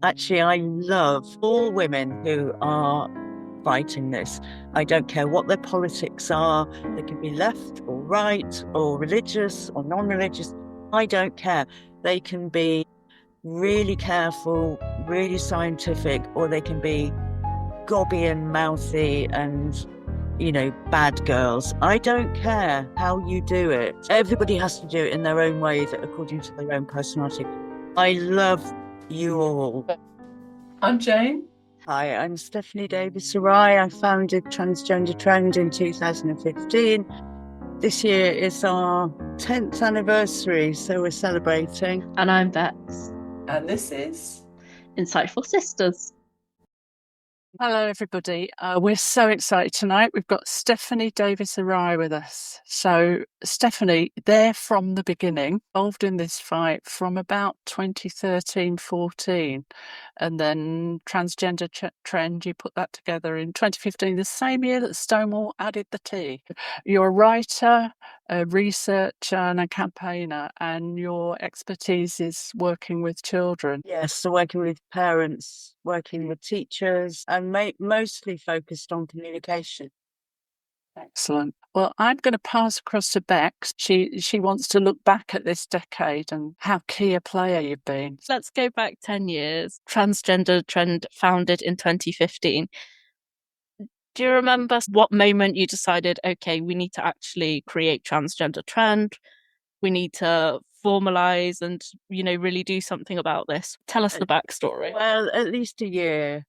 Actually, I love all women who are fighting this. I don't care what their politics are. They can be left or right or religious or non-religious. I don't care. They can be really careful, really scientific, or they can be gobby and mouthy and, bad girls. I don't care how you do it. Everybody has to do it in their own way, that according to their own personality. I love you all. I'm Jane. Hi, I'm Stephanie Davies-Arai. I founded Transgender Trend in 2015. This year is our 10th anniversary, so we're celebrating. And I'm Bex. And this is Insightful Sisters. Hello, everybody. We're so excited tonight. We've got Stephanie Davies-Arai with us. So, Stephanie, they're from the beginning, involved in this fight from about 2013-14. And then Transgender Trend, you put that together in 2015, the same year that Stonewall added the T. You're a writer, a researcher and a campaigner, and your expertise is working with children. Yes, so working with parents, working with teachers, and mostly focused on communication. Excellent. Well, I'm going to pass across to Bex. She wants to look back at this decade and how key a player you've been. Let's go back 10 years. Transgender Trend founded in 2015. Do you remember what moment you decided, okay, we need to actually create Transgender Trend? We need to formalize and, really do something about this. Tell us the backstory. Well, at least a year.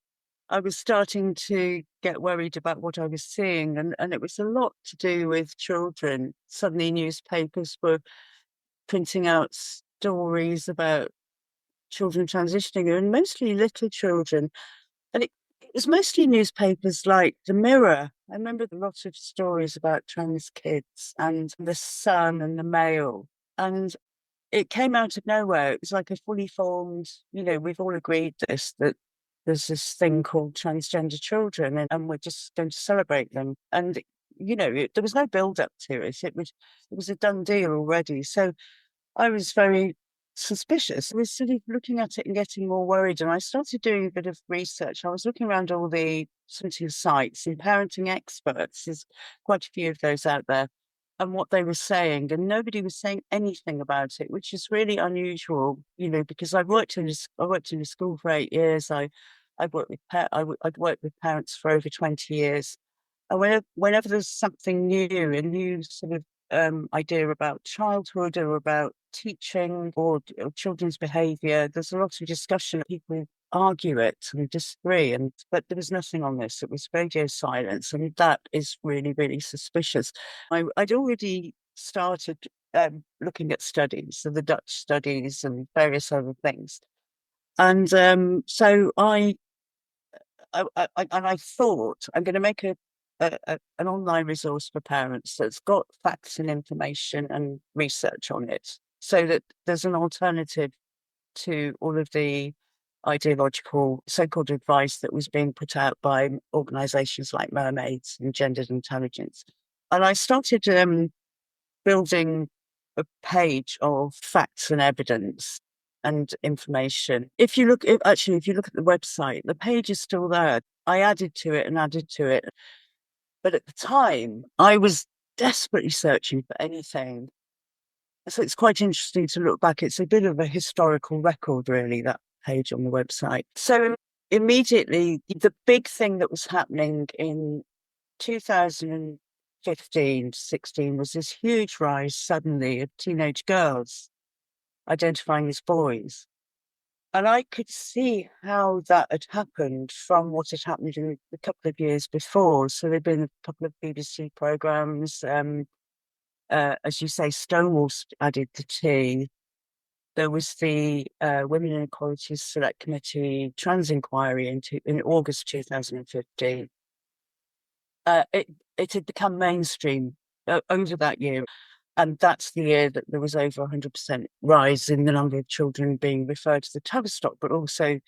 I was starting to get worried about what I was seeing, and it was a lot to do with children. Suddenly newspapers were printing out stories about children transitioning, and mostly little children. And it was mostly newspapers like The Mirror. I remember a lot of stories about trans kids and the Sun and the Mail. And it came out of nowhere. It was like a fully formed, we've all agreed that there's this thing called transgender children, and we're just going to celebrate them. And, there was no build up to it. It was a done deal already. So I was very suspicious. I was sort of looking at it and getting more worried. And I started doing a bit of research. I was looking around all the sort of sites and parenting experts. There's quite a few of those out there, and what they were saying. And nobody was saying anything about it, which is really unusual, because I worked in a school for 8 years. I'd worked with parents for over 20 years. And whenever there's something new, a new sort of idea about childhood or about teaching or children's behaviour, there's a lot of discussion. People argue it and disagree, but there was nothing on this. It was radio silence, and that is really, really suspicious. I'd already started looking at studies, so the Dutch studies and various other things, and so I thought I'm going to make an online resource for parents that's got facts and information and research on it, so that there's an alternative to all of the ideological so-called advice that was being put out by organisations like Mermaids and Gendered Intelligence. And I started building a page of facts and evidence and information. If you look at the website, the page is still there. I added to it. But at the time, I was desperately searching for anything. So it's quite interesting to look back. It's a bit of a historical record, really, that page on the website. So immediately, the big thing that was happening in 2015-16 was this huge rise suddenly of teenage girls identifying as boys. And I could see how that had happened from what had happened in a couple of years before. So there'd been a couple of BBC programmes. As you say, Stonewall added the T. There was the Women in Equality's Select Committee Trans Inquiry in August 2015. It had become mainstream over that year. And that's the year that there was over 100% rise in the number of children being referred to the Tavistock, but also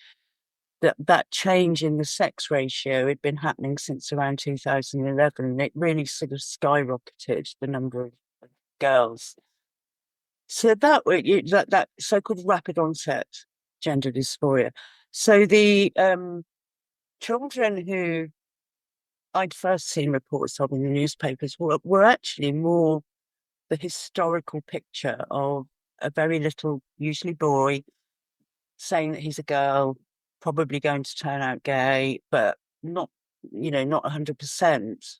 that change in the sex ratio had been happening since around 2011. It really sort of skyrocketed the number of girls. So that so-called rapid onset gender dysphoria, So the children who I'd first seen reports of in the newspapers were actually more the historical picture of a very little, usually boy, saying that he's a girl, probably going to turn out gay, but not, not 100%.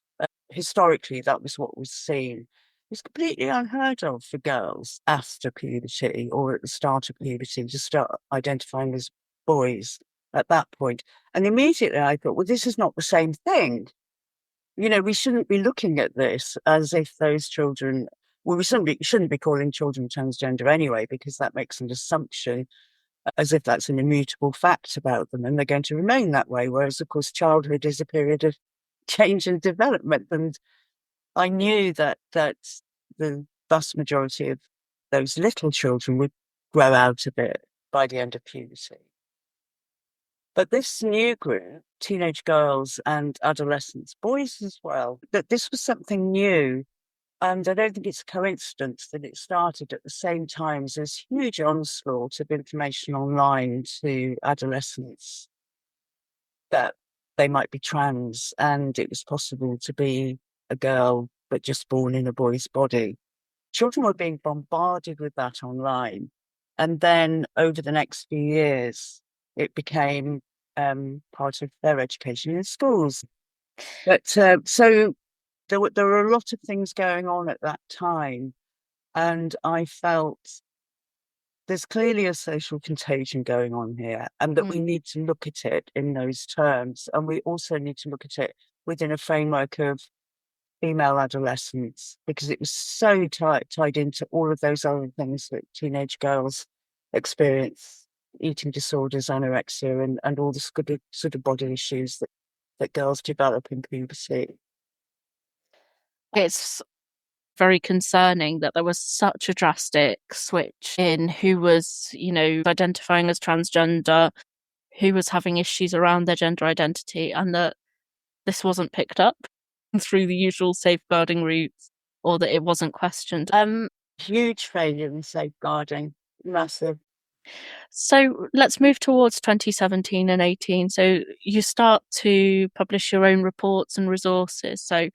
Historically, that was what was seen. It's completely unheard of for girls after puberty or at the start of puberty to start identifying as boys at that point. And immediately I thought, well, this is not the same thing. We shouldn't be looking at this as if those children, well, we shouldn't be calling children transgender anyway, because that makes an assumption as if that's an immutable fact about them and they're going to remain that way. Whereas, of course, childhood is a period of change and development. And I knew that the vast majority of those little children would grow out of it by the end of puberty. But this new group, teenage girls and adolescents, boys as well, that this was something new. And I don't think it's a coincidence that it started at the same time as this huge onslaught of information online to adolescents that they might be trans and it was possible to be a girl but just born in a boy's body. Children were being bombarded with that online. And then over the next few years, it became part of their education in schools. But so there were a lot of things going on at that time. And I felt there's clearly a social contagion going on here and that we need to look at it in those terms. And we also need to look at it within a framework of female adolescence, because it was so tied into all of those other things that teenage girls experience, eating disorders, anorexia, and all the sort of body issues that girls develop in puberty. It's very concerning that there was such a drastic switch in who was, identifying as transgender, who was having issues around their gender identity, and that this wasn't picked up through the usual safeguarding routes, or that it wasn't questioned. Huge failure in safeguarding, massive. So let's move towards 2017 and 18. So you start to publish your own reports and resources. So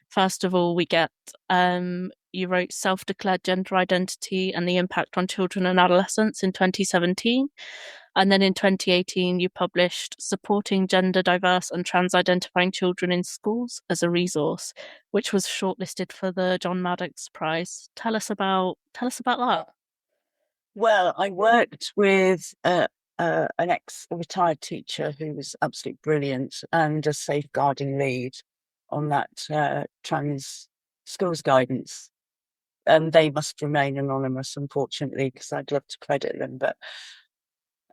first of all, we get, you wrote Self-Declared Gender Identity and the Impact on Children and Adolescents in 2017. And then in 2018, you published Supporting Gender Diverse and Trans-Identifying Children in Schools as a Resource, which was shortlisted for the John Maddox Prize. Tell us about that. Well, I worked with an ex-retired teacher who was absolutely brilliant and a safeguarding lead on that trans schools guidance. And they must remain anonymous, unfortunately, because I'd love to credit them. But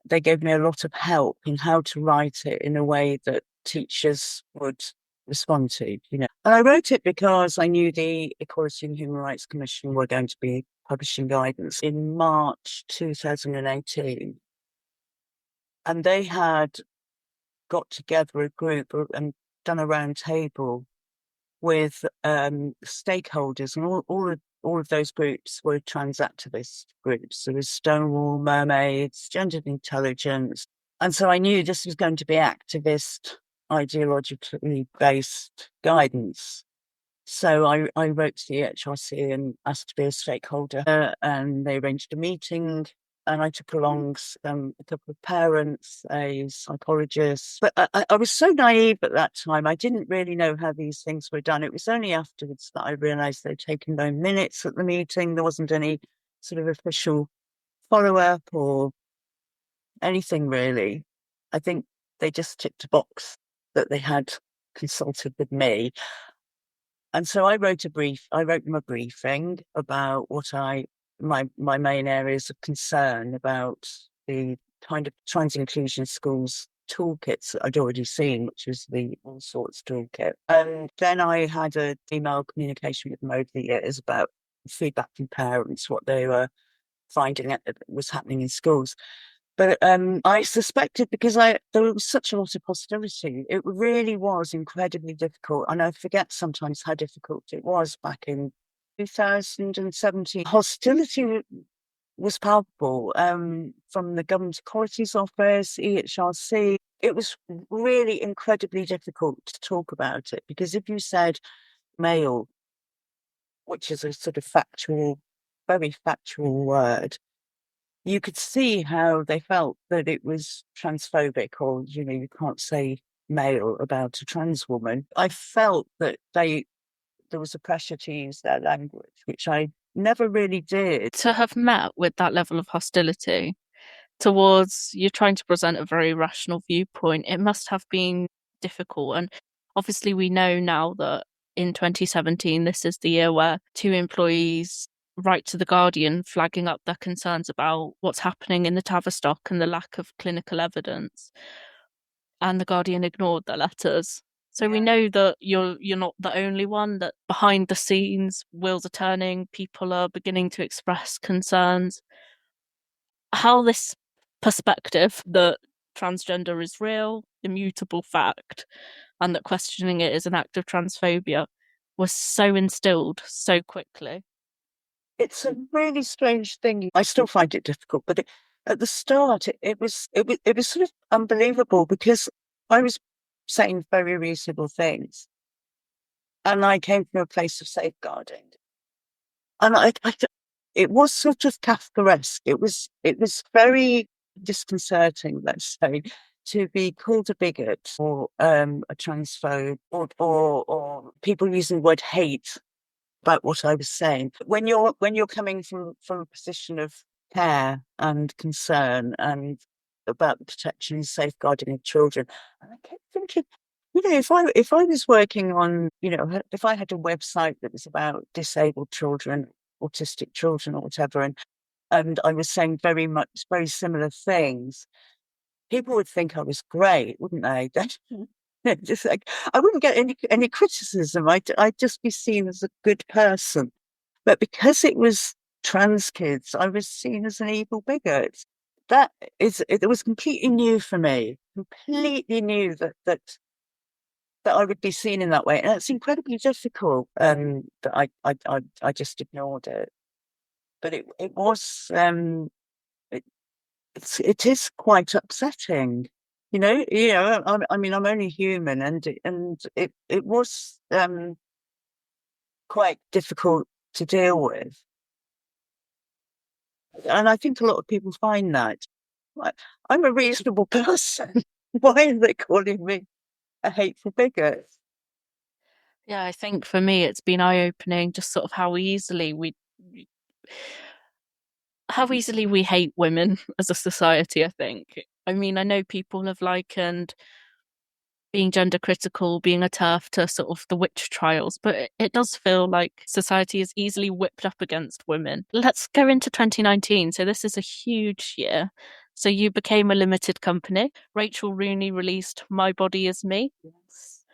they gave me a lot of help in how to write it in a way that teachers would respond to, And I wrote it because I knew the Equality and Human Rights Commission were going to be publishing guidance in March 2018. And they had got together a group and done a round table with stakeholders, and all of those groups were trans activist groups. There was Stonewall, Mermaids, Gendered Intelligence. And so I knew this was going to be activist, ideologically based guidance. So I wrote to the HRC and asked to be a stakeholder, and they arranged a meeting. And I took along a couple of parents, a psychologist. But I was so naive at that time. I didn't really know how these things were done. It was only afterwards that I realised they'd taken no minutes at the meeting. There wasn't any sort of official follow-up or anything really. I think they just ticked a box that they had consulted with me. And so I wrote them a briefing about my main areas of concern about the kind of trans inclusion schools toolkits that I'd already seen, which was the All Sorts toolkit. And then I had an email communication with them over the years about feedback from parents, what they were finding that was happening in schools. But I suspected, because there was such a lot of hostility, it really was incredibly difficult. And I forget sometimes how difficult it was back in 2017. Hostility was palpable. From the Government Equalities Office, EHRC, it was really incredibly difficult to talk about it, because if you said male, which is a sort of factual, very factual word, you could see how they felt that it was transphobic, or, you can't say male about a trans woman. I felt that there was a pressure to use their language, which I never really did. To have met with that level of hostility towards you trying to present a very rational viewpoint, it must have been difficult. And obviously, we know now that in 2017, this is the year where 2 employees write to The Guardian flagging up their concerns about what's happening in the Tavistock and the lack of clinical evidence. And The Guardian ignored their letters. So we know that you're not the only one, that behind the scenes, wheels are turning, people are beginning to express concerns. How this perspective that transgender is real, immutable fact, and that questioning it is an act of transphobia was so instilled so quickly. It's a really strange thing. I still find it difficult, but at the start, it was sort of unbelievable, because I was saying very reasonable things, and I came from a place of safeguarding, and it was sort of Kafkaesque. It was very disconcerting, let's say, to be called a bigot, or a transphobe, or people using the word hate about what I was saying. When you're coming from a position of care and concern, and about the protection and safeguarding of children, and I kept thinking, if I was working on, if I had a website that was about disabled children, autistic children, or whatever, and I was saying very similar things, people would think I was great, wouldn't they? Just like, I wouldn't get any criticism. I'd just be seen as a good person. But because it was trans kids, I was seen as an evil bigot. It was completely new for me. Completely new that I would be seen in that way, and it's incredibly difficult. That I just ignored it. But it was it is quite upsetting. I mean, I'm only human, and it was quite difficult to deal with. And I think a lot of people find that. I'm a reasonable person. Why are they calling me a hateful bigot? Yeah, I think for me it's been eye-opening, just sort of how easily we hate women as a society, I think. I mean, I know people have likened being gender critical, being a TERF, to sort of the witch trials, but it does feel like society is easily whipped up against women. Let's go into 2019. So this is a huge year. So you became a limited company. Rachel Rooney released My Body Is Me. Yes.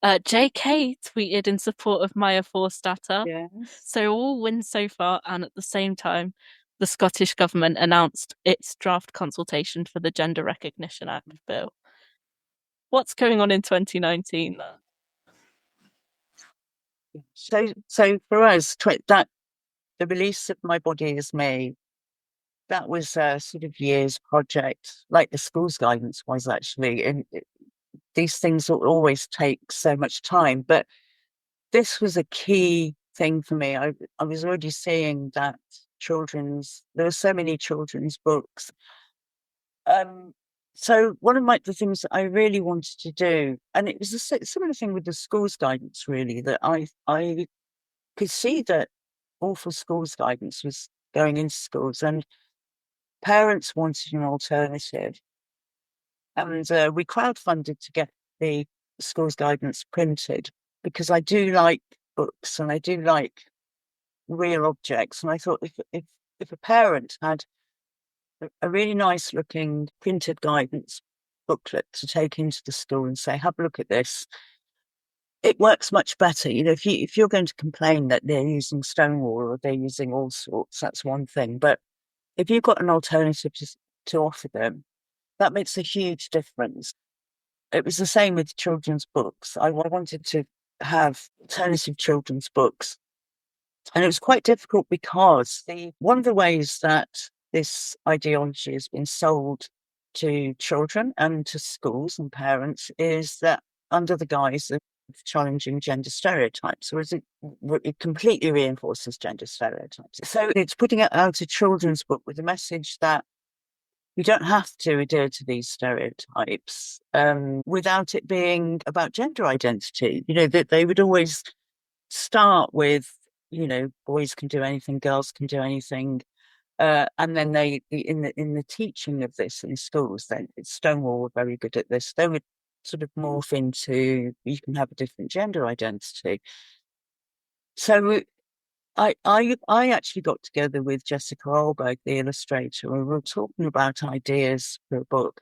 JK tweeted in support of Maya Forstater. Yes. So all wins so far, and at the same time, the Scottish Government announced its draft consultation for the Gender Recognition Act bill. What's going on in 2019 then? So for us, the release of My Body Is Me, that was a sort of year's project, like the schools guidance was, actually. And these things always take so much time, but this was a key thing for me. I was already seeing that there were so many children's books. So one of the things that I really wanted to do, and it was a similar thing with the schools guidance, really, that I could see that awful schools guidance was going into schools, and parents wanted an alternative. And we crowdfunded to get the schools guidance printed, because I do like books and I do like real objects. And I thought, if a parent had a really nice looking printed guidance booklet to take into the school and say, have a look at this, it works much better. If you're going to complain that they're using Stonewall or they're using all sorts, that's one thing. But if you've got an alternative to offer them, that makes a huge difference. It was the same with children's books. I wanted to have alternative children's books And it was quite difficult because one of the ways that this ideology has been sold to children and to schools and parents is that under the guise of challenging gender stereotypes, whereas it completely reinforces gender stereotypes. So it's putting it out a children's book with a message that you don't have to adhere to these stereotypes without it being about gender identity. That they would always start with, boys can do anything, girls can do anything. And then in the teaching of this in schools, then Stonewall were very good at this. They would sort of morph into, you can have a different gender identity. So I actually got together with Jessica Alberg, the illustrator, and we were talking about ideas for a book.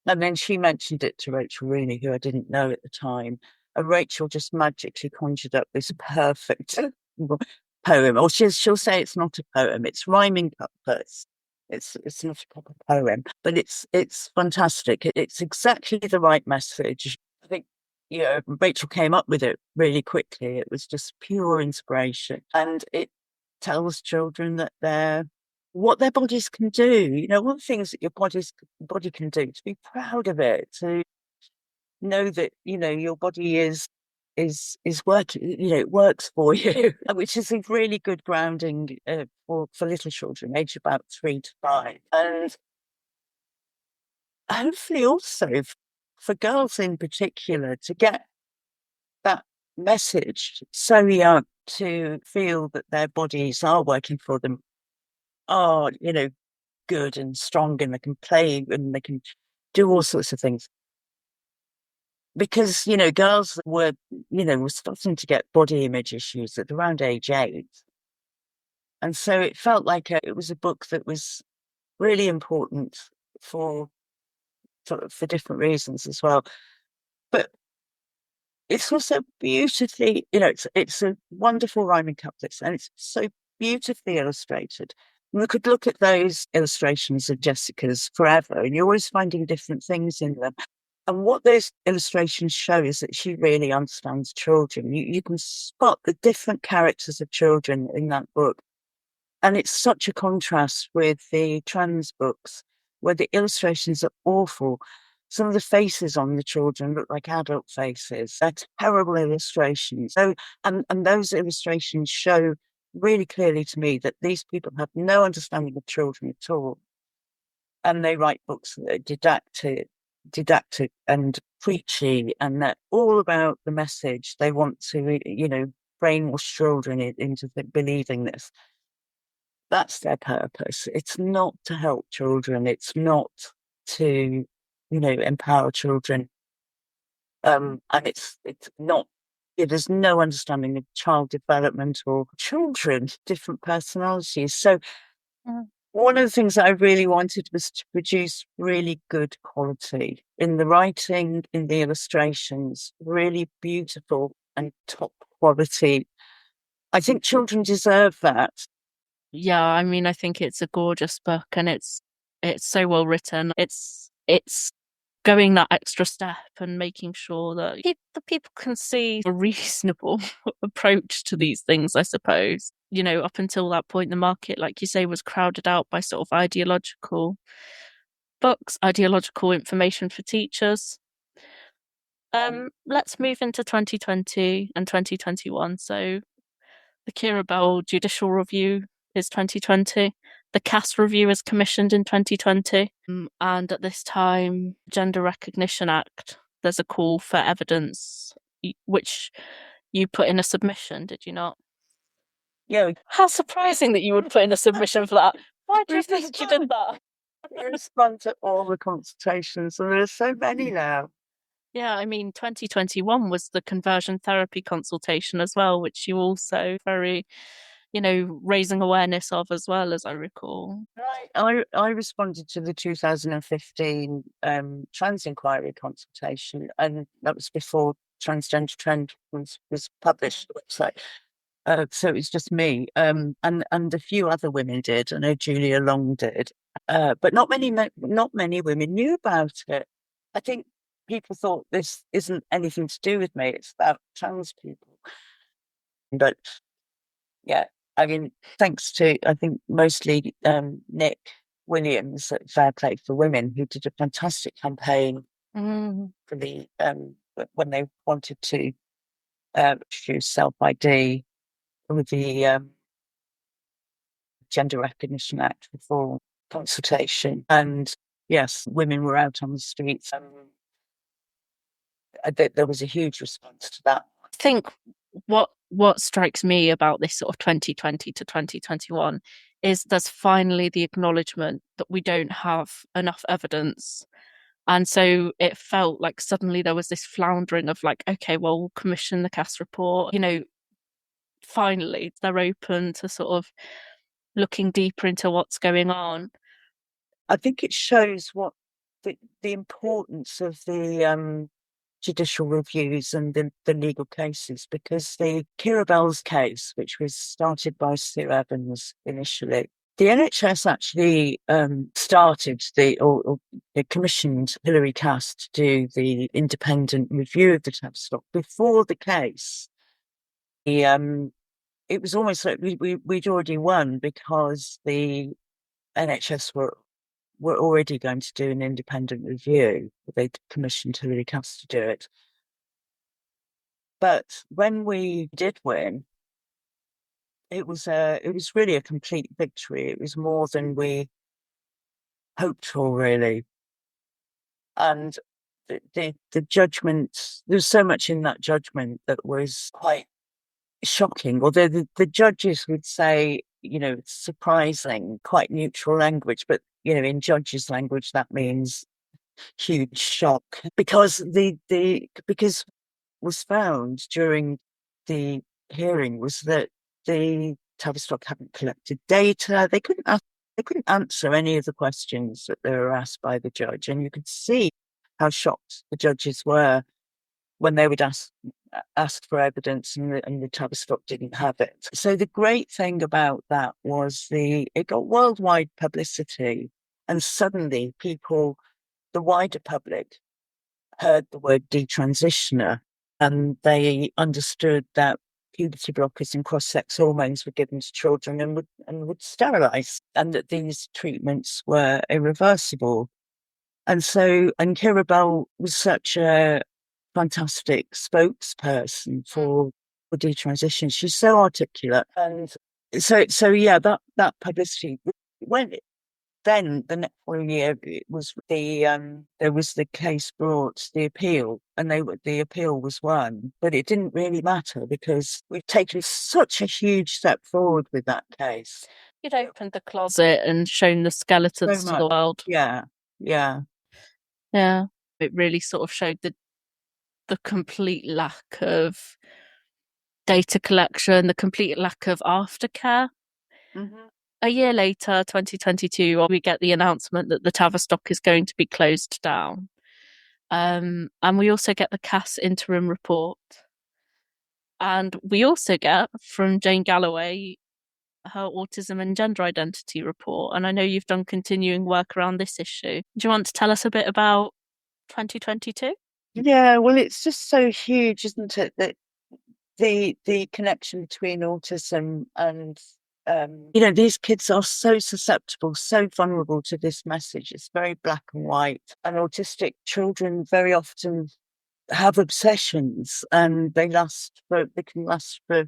And then she mentioned it to Rachel Rooney, who I didn't know at the time. And Rachel just magically conjured up this perfect poem. Or she'll say it's not a poem, it's rhyming couplets. It's not a proper poem, but it's fantastic. It's exactly the right message. I think, Rachel came up with it really quickly. It was just pure inspiration. And it tells children that what their bodies can do. One of the things that your body can do, to be proud of it, to know that, your body is working, it works for you, which is a really good grounding for little children, aged about 3 to 5. And hopefully also for girls in particular to get that message so young, to feel that their bodies are working for them, are, good and strong, and they can play and they can do all sorts of things. Because, girls were starting to get body image issues at around age 8. And so it felt like it was a book that was really important for different reasons as well. But it's also beautifully, it's a wonderful rhyming couplets, and it's so beautifully illustrated. And we could look at those illustrations of Jessica's forever, and you're always finding different things in them. And what those illustrations show is that she really understands children. You can spot the different characters of children in that book. And it's such a contrast with the trans books, where the illustrations are awful. Some of the faces on the children look like adult faces. They're terrible illustrations. So, and those illustrations show really clearly to me that these people have no understanding of children at all. And they write books that are didactic and preachy, and they're all about the message. They want to, brainwash children into believing this. That's their purpose. It's not to help children. It's not to, empower children. And it's not, there's no understanding of child development or children, different personalities. So one of the things that I really wanted was to produce really good quality in the writing, in the illustrations, really beautiful and top quality. I think children deserve that. Yeah, I mean, I think it's a gorgeous book, and it's so well written. It's going that extra step and making sure that the people can see a reasonable approach to these things, I suppose. Up until that point, the market, like you say, was crowded out by sort of ideological books, ideological information for teachers. Let's move into 2020 and 2021. So the Keira Bell Judicial Review is 2020. The Cass Review is commissioned in 2020. And at this time, Gender Recognition Act, there's a call for evidence, which you put in a submission, did you not? Yeah. How surprising that you would put in a submission for that. Why do you think you did that? I respond to all the consultations, and there are so many now. Yeah, I mean, 2021 was the conversion therapy consultation as well, which you also very, raising awareness of as well, as I recall. I responded to the 2015 trans inquiry consultation, and that was before Transgender Trend was published on the website. So it was just me, and a few other women did. I know Julia Long did, but not many women knew about it. I think people thought this isn't anything to do with me; it's about trans people. But Yeah. I mean, thanks to, I think, mostly Nick Williams at Fair Play for Women, who did a fantastic campaign for the when they wanted to introduce self-ID with the Gender Recognition Act before consultation. And yes, women were out on the streets. There was a huge response to that. I think what strikes me about this sort of 2020 to 2021 is there's finally the acknowledgement that we don't have enough evidence. And so it felt like suddenly there was this floundering of like, okay, well, we'll commission the Cass report. Finally they're open to sort of looking deeper into what's going on. I think it shows what the importance of the judicial reviews and the legal cases, because the Kira Bell's case, which was started by Sue Evans initially, the NHS actually started or commissioned Hilary Cass to do the independent review of the Tavistock before the case. It was almost like we'd already won, because the NHS were already going to do an independent review. They'd commissioned Hilary Cass to do it. But when we did win, it was really a complete victory. It was more than we hoped for, really. And the judgment, there's so much in that judgment that was quite shocking. Although the judges would say, it's surprising, quite neutral language, but in judges' language that means huge shock, because because was found during the hearing was that the Tavistock hadn't collected data. They couldn't answer any of the questions that they were asked by the judge, and you could see how shocked the judges were when they would ask for evidence, and the Tavistock didn't have it. So the great thing about that was it got worldwide publicity, and suddenly the wider public, heard the word detransitioner, and they understood that puberty blockers and cross-sex hormones were given to children and would sterilise, and that these treatments were irreversible. And Kira Bell was such a fantastic spokesperson for detransition. She's so articulate, and so yeah, that publicity went. Then the next following year, it was there was the case brought, the appeal, and the appeal was won. But it didn't really matter, because we've taken such a huge step forward with that case. You'd opened the closet and shown the skeletons to the world. Yeah. It really sort of showed the complete lack of data collection, the complete lack of aftercare. Mm-hmm. A year later, 2022, we get the announcement that the Tavistock is going to be closed down. And we also get the Cass interim report. And we also get, from Jane Galloway, her autism and gender identity report. And I know you've done continuing work around this issue. Do you want to tell us a bit about 2022? Yeah, well, it's just so huge, isn't it, that the connection between autism and these kids are so susceptible, so vulnerable to this message. It's very black and white. And autistic children very often have obsessions, and they can last for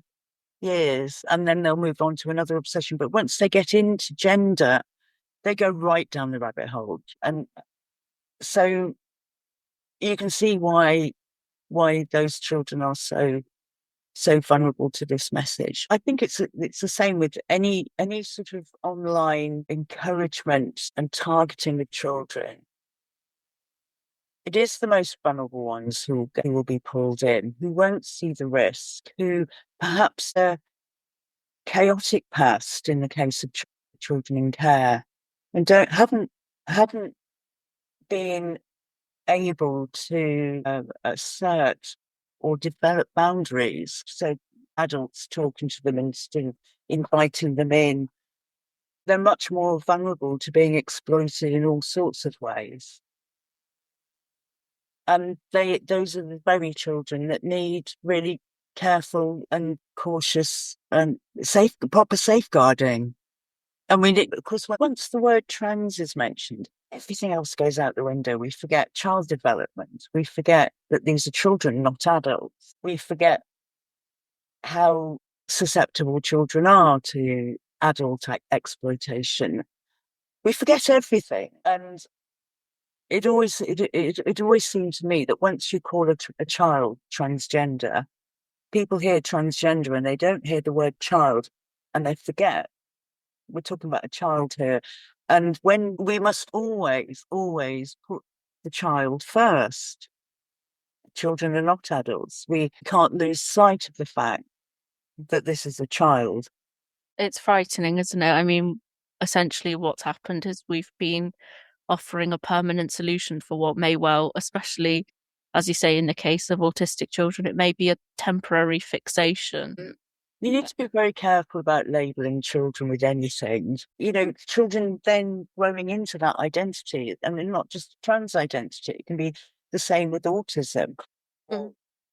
years, and then they'll move on to another obsession. But once they get into gender, they go right down the rabbit hole. And so you can see why those children are so vulnerable to this message. I think it's the same with any sort of online encouragement and targeting of children. It is the most vulnerable ones who will be pulled in, who won't see the risk, who perhaps a chaotic past in the case of children in care, and haven't been able to assert or develop boundaries. So adults talking to them instead of inviting them in. They're much more vulnerable to being exploited in all sorts of ways. And those are the very children that need really careful and cautious and proper safeguarding. I mean, of course, once the word trans is mentioned, everything else goes out the window. We forget child development. We forget that these are children, not adults. We forget how susceptible children are to adult exploitation. We forget everything. And it always seemed to me that once you call a child transgender, people hear transgender and they don't hear the word child, and they forget we're talking about a child here. And when we must always put the child first. Children are not adults. We can't lose sight of the fact that this is a child. It's frightening, isn't it? I mean, essentially what's happened is we've been offering a permanent solution for what may well, especially as you say in the case of autistic children, it may be a temporary fixation. You need to be very careful about labelling children with anything. Children then growing into that identity, and not just trans identity. It can be the same with autism or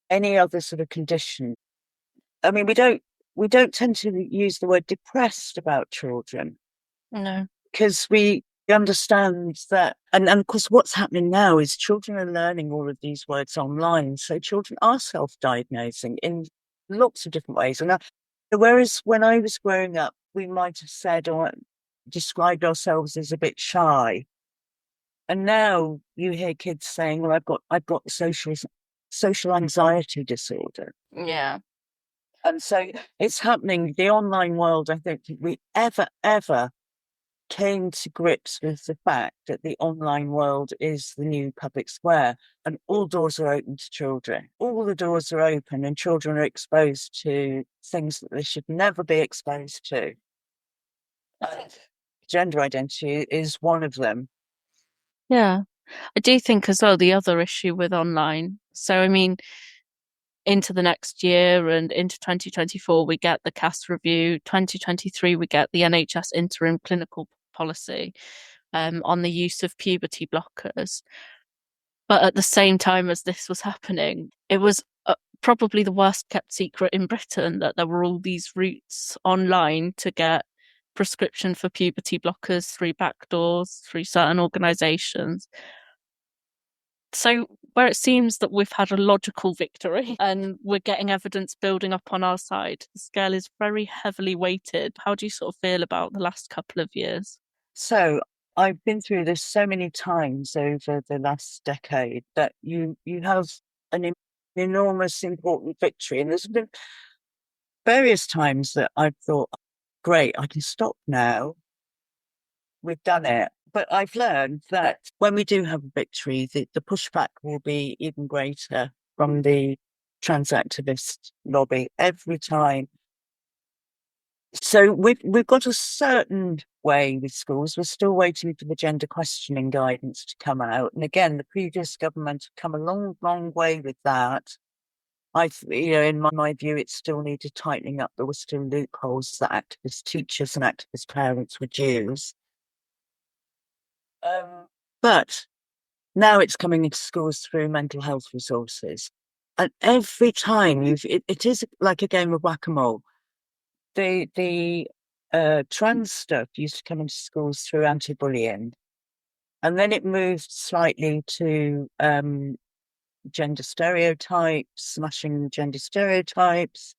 any other sort of condition. I mean, we don't tend to use the word depressed about children. No. Because we understand that, and of course what's happening now is children are learning all of these words online. So children are self-diagnosing in lots of different ways. And whereas when I was growing up, we might have said or described ourselves as a bit shy. And now you hear kids saying, well, I've got social anxiety disorder. Yeah. And so it's happening. The online world, I don't think we ever came to grips with the fact that the online world is the new public square, and all doors are open to children. All the doors are open and children are exposed to things that they should never be exposed to. Gender identity is one of them. Yeah. I do think as well the other issue with online. So, I mean, into the next year and into 2024, we get the CAS review. 2023, we get the NHS interim clinical policy on the use of puberty blockers. But at the same time as this was happening, it was probably the worst kept secret in Britain that there were all these routes online to get prescription for puberty blockers through backdoors, through certain organisations. So where it seems that we've had a logical victory and we're getting evidence building up on our side, the scale is very heavily weighted. How do you sort of feel about the last couple of years? So I've been through this so many times over the last decade that you have an enormous important victory. And there's been various times that I've thought, great, I can stop now. We've done it. But I've learned that when we do have a victory, the pushback will be even greater from the trans activist lobby every time. So we've got a certain way with schools. We're still waiting for the gender questioning guidance to come out. And again, the previous government have come a long, long way with that. In my view, it still needed tightening up. There were still loopholes that activist teachers and activist parents would use. But now it's coming into schools through mental health resources. And every time it is like a game of whack-a-mole. The trans stuff used to come into schools through anti-bullying. And then it moved slightly to gender stereotypes, smashing gender stereotypes.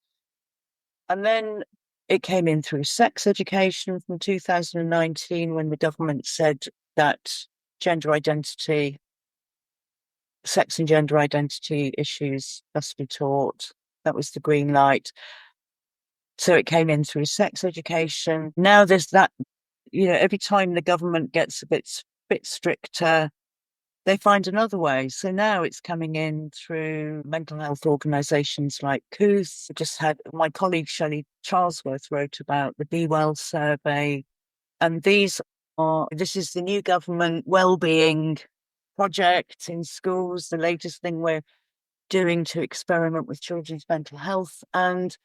And then it came in through sex education from 2019 when the government said that sex and gender identity issues must be taught. That was the green light. So it came in through sex education. Now there's that, every time the government gets a bit stricter, they find another way. So now it's coming in through mental health organisations like COOS. I just had my colleague Shelley Charlesworth wrote about the Be Well survey. And this is the new government wellbeing project in schools, the latest thing we're doing to experiment with children's mental health. And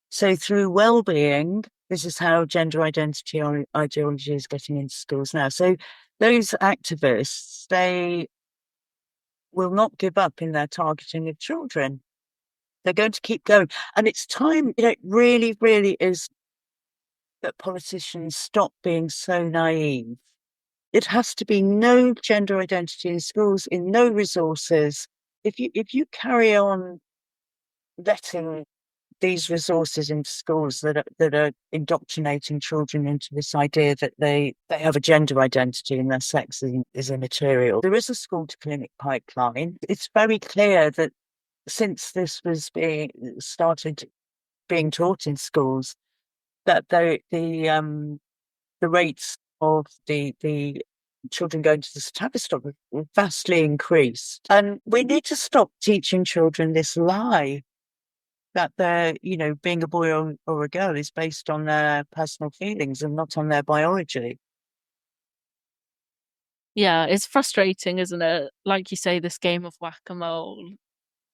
so through wellbeing, this is how gender identity or ideology is getting into schools now. So those activists, they will not give up in their targeting of children. They're going to keep going. And it's time, it really, really is that politicians stop being so naive. It has to be no gender identity in schools, in no resources. If you carry on letting these resources into schools that are indoctrinating children into this idea that they have a gender identity and their sex is immaterial. There is a school to clinic pipeline. It's very clear that since this was started being taught in schools, that the rates of the children going to the Tavistock have vastly increased. And we need to stop teaching children this lie that they're, being a boy or a girl is based on their personal feelings and not on their biology. Yeah, it's frustrating, isn't it? Like you say, this game of whack-a-mole.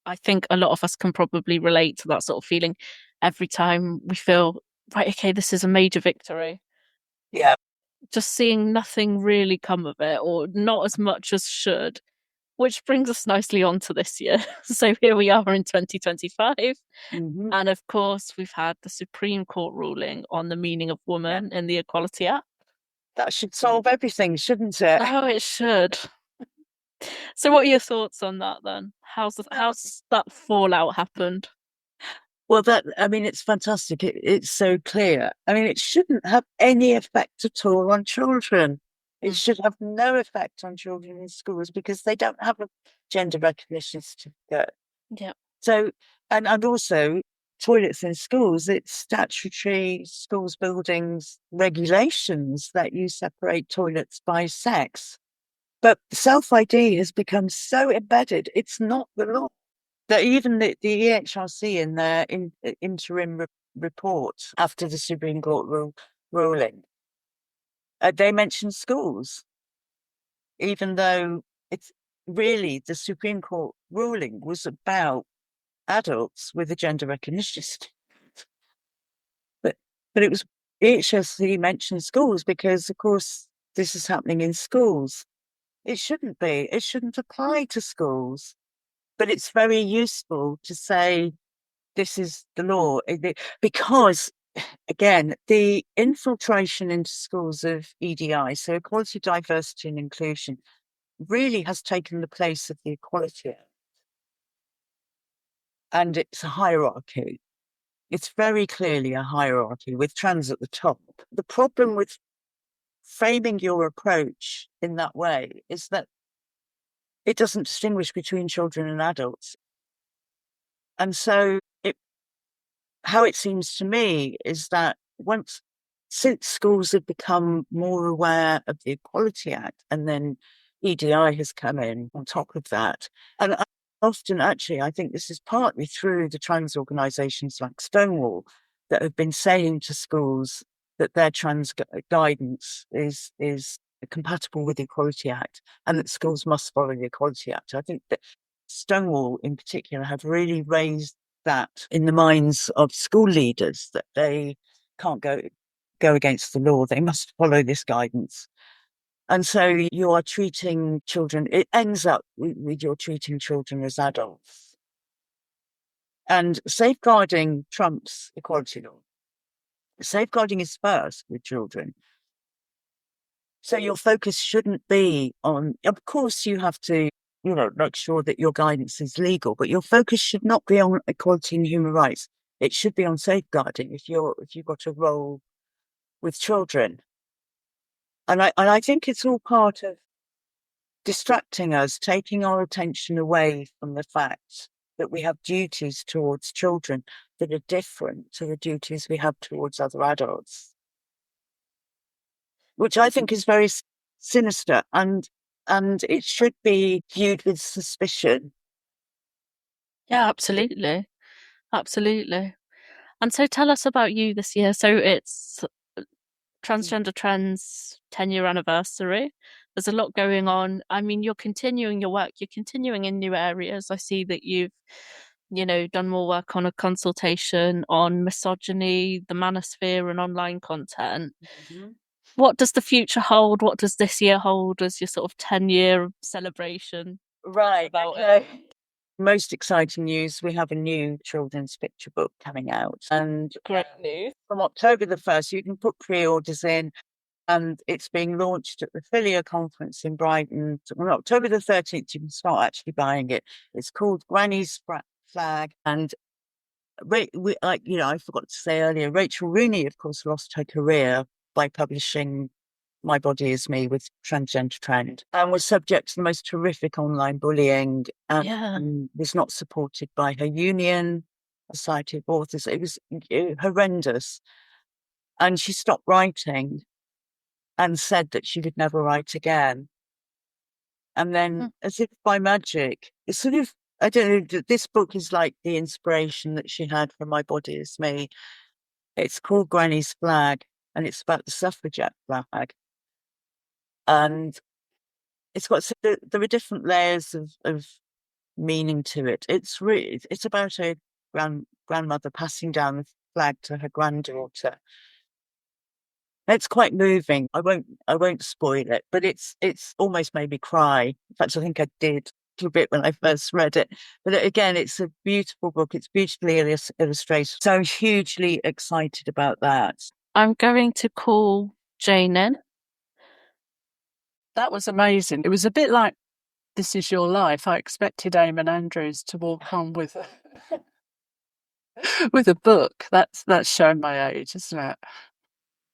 I think a lot of us can probably relate to that sort of feeling every time we feel, right, okay, this is a major victory. Yeah. Just seeing nothing really come of it, or not as much as should, which brings us nicely on to this year. So here we are in 2025. Mm-hmm. And of course, we've had the Supreme Court ruling on the meaning of woman in the Equality Act. That should solve everything, shouldn't it? Oh, it should. So what are your thoughts on that then? How's that fallout happened? Well, it's fantastic. It's so clear. It shouldn't have any effect at all on children. It should have no effect on children in schools because they don't have a gender recognition certificate. Yeah. So, and also toilets in schools, it's statutory schools buildings regulations that you separate toilets by sex. But self-ID has become so embedded, it's not the law. That even the EHRC in their interim report after the Supreme Court ruling, they mentioned schools, even though it's really the Supreme Court ruling was about adults with a gender recognition certificate. But it was EHRC mentioned schools because, of course, this is happening in schools. It shouldn't be. It shouldn't apply to schools. But it's very useful to say this is the law because, again, the infiltration into schools of EDI, so equality, diversity and inclusion, really has taken the place of the Equality Act. And it's a hierarchy. It's very clearly a hierarchy with trans at the top. The problem with framing your approach in that way is that it doesn't distinguish between children and adults. And so how it seems to me is that since schools have become more aware of the Equality Act and then EDI has come in on top of that, and often actually I think this is partly through the trans organisations like Stonewall that have been saying to schools that their trans guidance is compatible with the Equality Act and that schools must follow the Equality Act. I think that Stonewall in particular have really raised that in the minds of school leaders that they can't go against the law. They must follow this guidance. And so you are treating children, it ends up with you're treating children as adults. And safeguarding trumps equality law. Safeguarding is first with children. So your focus shouldn't be on, of course you have to, make sure that your guidance is legal, but your focus should not be on equality and human rights. It should be on safeguarding if you've got a role with children. And I think it's all part of distracting us, taking our attention away from the fact that we have duties towards children that are different to the duties we have towards other adults, which I think is very sinister and it should be viewed with suspicion. Yeah, absolutely. Absolutely. And so tell us about you this year. So it's Transgender Trend's 10-year anniversary. There's a lot going on. You're continuing your work. You're continuing in new areas. I see that you've, done more work on a consultation on misogyny, the manosphere and online content. Mm-hmm. What does the future hold? What does this year hold as your sort of 10-year celebration? Right. About okay. Most exciting news, we have a new children's picture book coming out. And Great news. from October the 1st, you can put pre-orders in, and it's being launched at the Philia conference in Brighton. On October the 13th, you can start actually buying it. It's called Granny's Flag. And I forgot to say earlier, Rachel Rooney, of course, lost her career by publishing My Body Is Me with Transgender Trend, and was subject to the most horrific online bullying, and was not supported by her union, Society of Authors. It was horrendous. And she stopped writing and said that she would never write again. And then, as if by magic, it's sort of, I don't know, this book is like the inspiration that she had for My Body Is Me. It's called Granny's Flag, and it's about the suffragette flag. And it's got, there are different layers of meaning to it. It's about a grandmother passing down the flag to her granddaughter. It's quite moving. I won't spoil it, but it's almost made me cry. In fact, I think I did a bit when I first read it. But again, it's a beautiful book. It's beautifully illustrated. So I'm hugely excited about that. I'm going to call Jane in. That was amazing. It was a bit like This Is Your Life. I expected Eamon Andrews to walk on with with a book. That's showing my age, isn't it?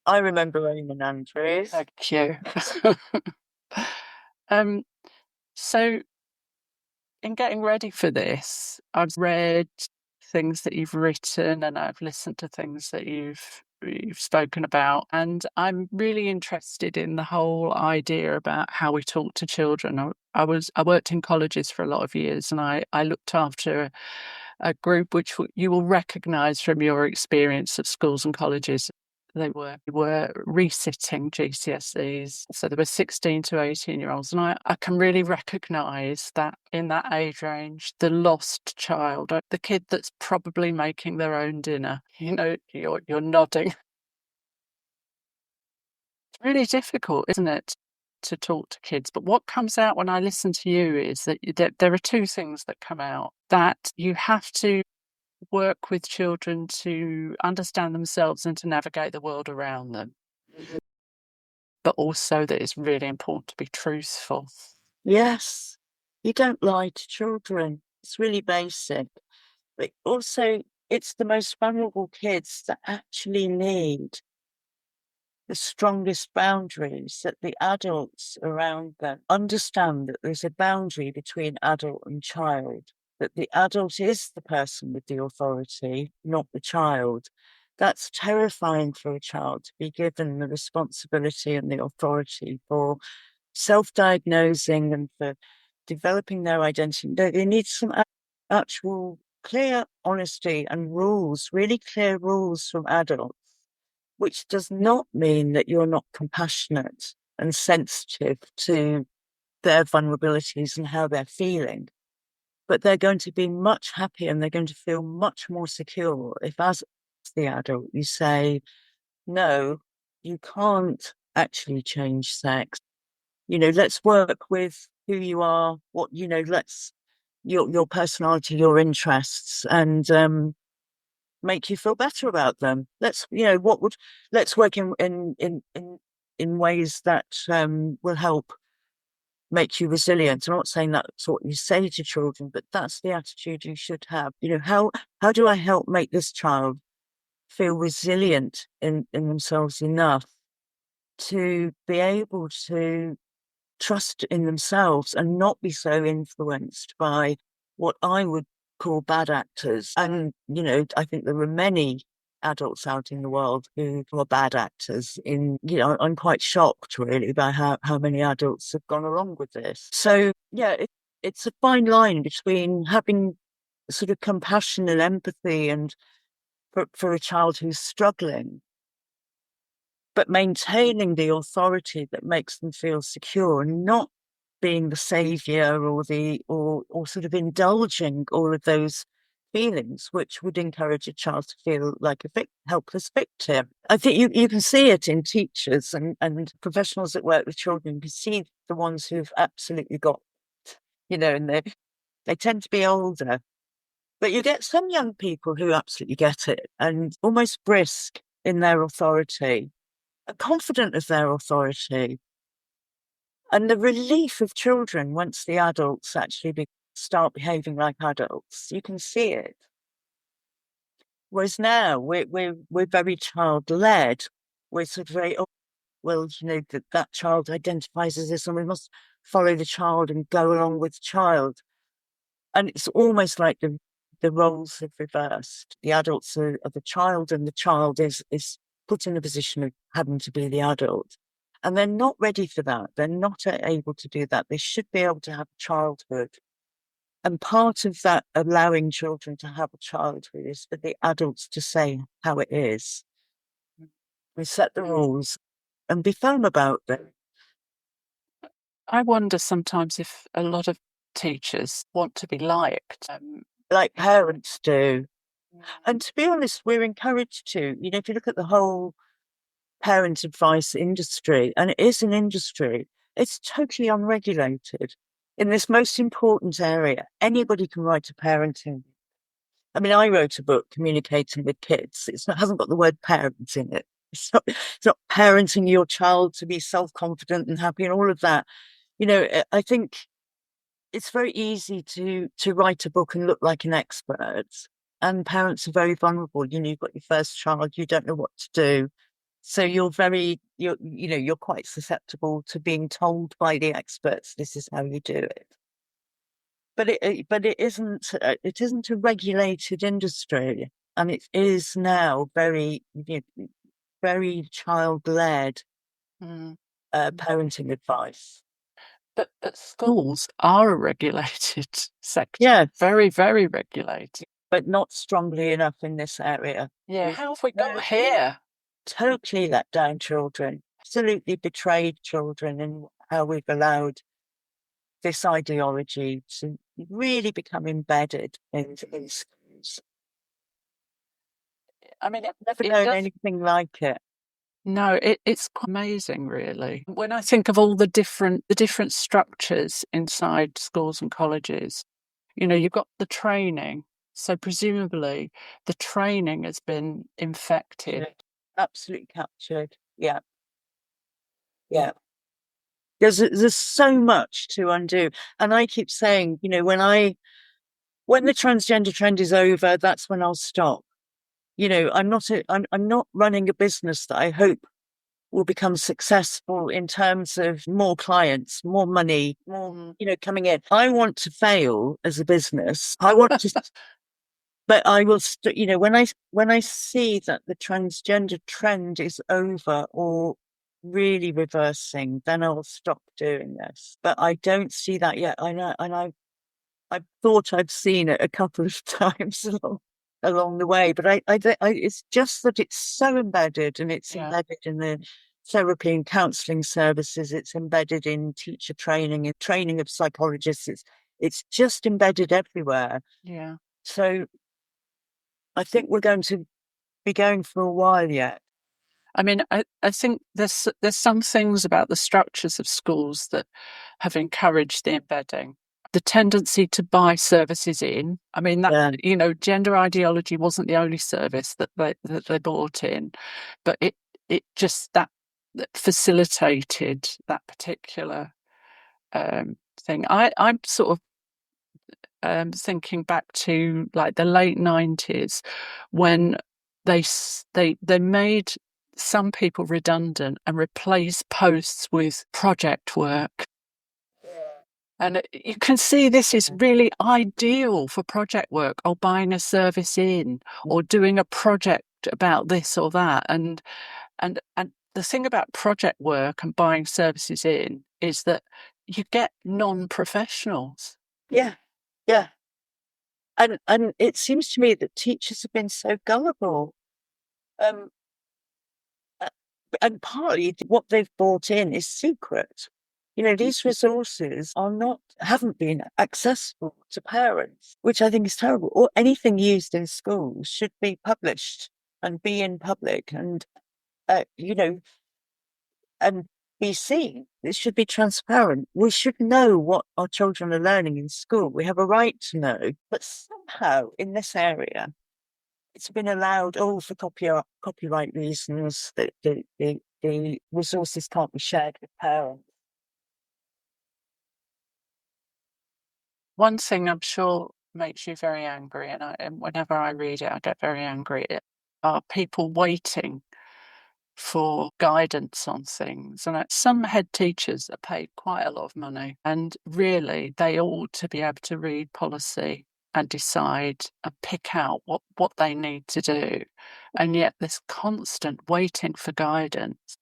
I remember Eamon Andrews. Thank you. So in getting ready for this, I've read things that you've written and I've listened to things that you've spoken about, and I'm really interested in the whole idea about how we talk to children. I worked in colleges for a lot of years, and I looked after a group which you will recognise from your experience at schools and colleges. They were resitting GCSEs. So there were 16 to 18-year-olds. And I can really recognise that in that age range, the lost child, the kid that's probably making their own dinner. You know, you're nodding. It's really difficult, isn't it, to talk to kids? But what comes out when I listen to you is that there are two things that come out. That you have to work with children to understand themselves and to navigate the world around them. But also that it's really important to be truthful. Yes, you don't lie to children. It's really basic. But also, it's the most vulnerable kids that actually need the strongest boundaries, that the adults around them understand that there's a boundary between adult and child, that the adult is the person with the authority, not the child. That's terrifying for a child, to be given the responsibility and the authority for self-diagnosing and for developing their identity. They need some actual clear honesty and rules, really clear rules from adults, which does not mean that you're not compassionate and sensitive to their vulnerabilities and how they're feeling. But they're going to be much happier and they're going to feel much more secure if, as the adult, you say, no, you can't actually change sex. Let's work with who you are, let's your personality, your interests, and make you feel better about them. Let's work in ways that will help make you resilient. I'm not saying that's what you say to children, but that's the attitude you should have. How do I help make this child feel resilient in themselves enough to be able to trust in themselves and not be so influenced by what I would call bad actors. And, I think there are many adults out in the world who are bad actors. I'm quite shocked really by how many adults have gone along with this. So, yeah, it's a fine line between having sort of compassion and empathy and for a child who's struggling, but maintaining the authority that makes them feel secure and not being the savior or sort of indulging all of those feelings, which would encourage a child to feel like a helpless victim. I think you can see it in teachers and professionals that work with children. You can see the ones who've absolutely got, and They tend to be older. But you get some young people who absolutely get it and almost brisk in their authority, and confident of their authority. And the relief of children once the adults actually start behaving like adults, you can see it. Whereas now we're very child-led. We're sort of very, oh, well, you know, that child identifies as this, and we must follow the child and go along with the child. And it's almost like the roles have reversed. The adults are the child, and the child is put in a position of having to be the adult. And they're not ready for that. They're not able to do that. They should be able to have childhood. And part of that allowing children to have a childhood is for the adults to say how it is. We set the rules and be firm about them. I wonder sometimes if a lot of teachers want to be liked. Like parents do. And to be honest, we're encouraged to. You know, if you look at the whole parent advice industry, and it is an industry, it's totally unregulated. In this most important area, anybody can write a parenting. I mean, I wrote a book, Communicating with Kids. Hasn't got the word parent in it. It's not parenting your child to be self-confident and happy and all of that. You know, I think it's very easy to write a book and look like an expert. And parents are very vulnerable. You know, you've got your first child, you don't know what to do. So you're quite susceptible to being told by the experts, this is how you do it. But it isn't a regulated industry, and it is now very child-led parenting advice. But schools are a regulated sector. Yeah, very, very regulated, but not strongly enough in this area. Yeah, how have we got here? Totally let down children, absolutely betrayed children in how we've allowed this ideology to really become embedded in schools. I mean, I've never known anything like it. No, it's quite amazing, really. When I think of all the different structures inside schools and colleges, you know, you've got the training. So presumably the training has been infected. Yeah, absolutely captured. Yeah. Yeah. There's so much to undo. And I keep saying, you know, when the transgender trend is over, that's when I'll stop. You know, I'm not running a business that I hope will become successful in terms of more clients, more money, more, you know, coming in. I want to fail as a business. I want to, but I will, you know, when I see that the transgender trend is over or really reversing, then I'll stop doing this. But I don't see that yet. I know, and I thought I'd seen it a couple of times along the way, but I it's just that it's so embedded, and it's embedded in the therapy and counselling services. It's embedded in teacher training and training of psychologists. It's just embedded everywhere. Yeah. So I think we're going to be going for a while yet. I mean, I think there's some things about the structures of schools that have encouraged the embedding. The tendency to buy services in. I mean, that you know, gender ideology wasn't the only service that they bought in, but it just that facilitated that particular thing. I'm sort of thinking back to like the late 90s when they made some people redundant and replaced posts with project work. And you can see this is really ideal for project work, or buying a service in, or doing a project about this or that. And the thing about project work and buying services in is that you get non-professionals. Yeah, yeah. And it seems to me that teachers have been so gullible. And partly what they've bought in is secret. You know, these resources haven't been accessible to parents, which I think is terrible. Or anything used in schools should be published and be in public. And, you know, and be seen. It should be transparent. We should know what our children are learning in school. We have a right to know. But somehow in this area, it's been allowed, for copyright reasons, that the resources can't be shared with parents. One thing I'm sure makes you very angry, and whenever I read it, I get very angry, are people waiting for guidance on things. And some head teachers are paid quite a lot of money, and really they ought to be able to read policy and decide and pick out what they need to do. And yet this constant waiting for guidance.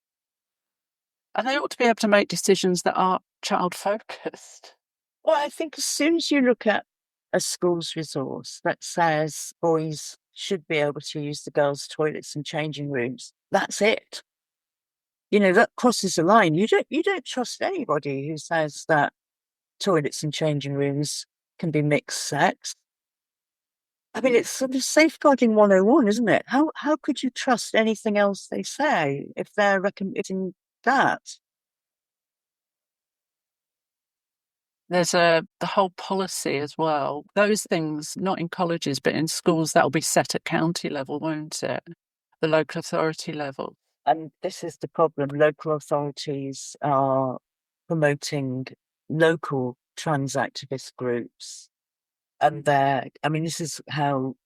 And they ought to be able to make decisions that are child focused. Well, I think as soon as you look at a school's resource that says boys should be able to use the girls' toilets and changing rooms, that's it. That crosses the line. You don't trust anybody who says that toilets and changing rooms can be mixed sex. I mean, it's sort of safeguarding 101, isn't it? How could you trust anything else they say if they're recommending that? There's the whole policy as well. Those things, not in colleges, but in schools, that'll be set at county level, won't it? The local authority level. And this is the problem. Local authorities are promoting local trans activist groups. And this is how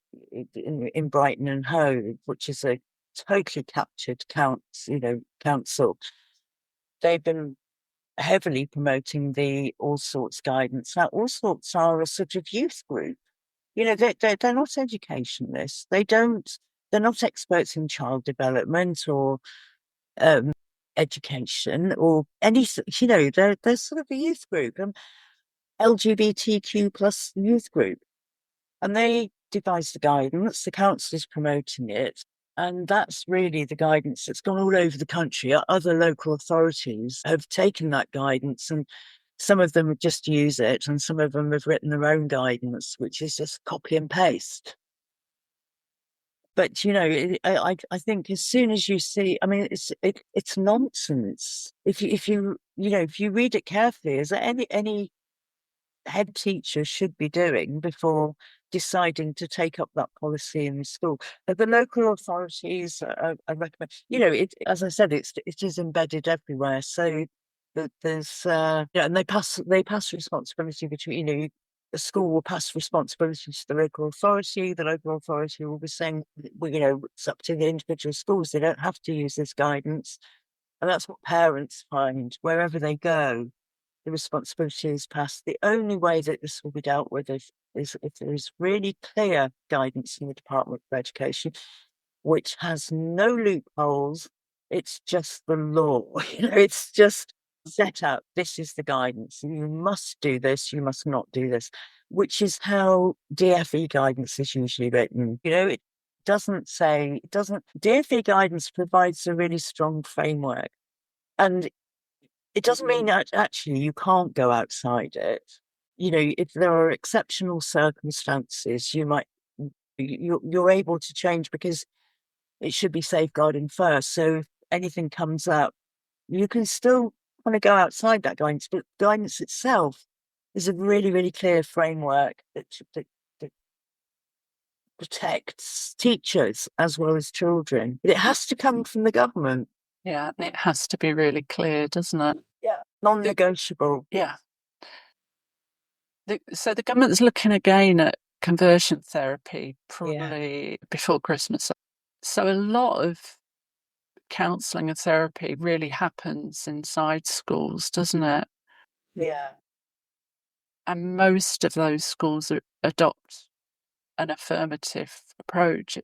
in Brighton and Hove, which is a totally captured council, they've been heavily promoting the All Sorts guidance. Now, All Sorts are a sort of youth group. They're not educationalists. They're not experts in child development or education or any, they're sort of a youth group, LGBTQ plus youth group. And they devised the guidance, the council is promoting it. And that's really the guidance that's gone all over the country. Other local authorities have taken that guidance, and some of them just use it, and some of them have written their own guidance, which is just copy and paste. But I think as soon as you see, I mean, it's nonsense. If you read it carefully, is there any head teacher should be doing before deciding to take up that policy in the school? The local authorities, I recommend. As I said, it is embedded everywhere. So there's and they pass responsibility between the school will pass responsibility to the local authority. The local authority will be saying, it's up to the individual schools. They don't have to use this guidance. And that's what parents find wherever they go. The responsibility is passed. The only way that this will be dealt with is if there is really clear guidance in the Department of Education, which has no loopholes. It's just the law. It's just set out. This is the guidance. You must do this. You must not do this, which is how DFE guidance is usually written. It doesn't. DFE guidance provides a really strong framework, and it doesn't mean that actually you can't go outside it. If there are exceptional circumstances, you're able to change, because it should be safeguarding first. So if anything comes up, you can still kind of go outside that guidance, but guidance itself is a really, really clear framework that protects teachers as well as children. But it has to come from the government. Yeah, and it has to be really clear, doesn't it? Yeah, non-negotiable. Yeah. So the government's looking again at conversion therapy, probably before Christmas. So a lot of counselling and therapy really happens inside schools, doesn't it? Yeah. And most of those schools adopt an affirmative approach.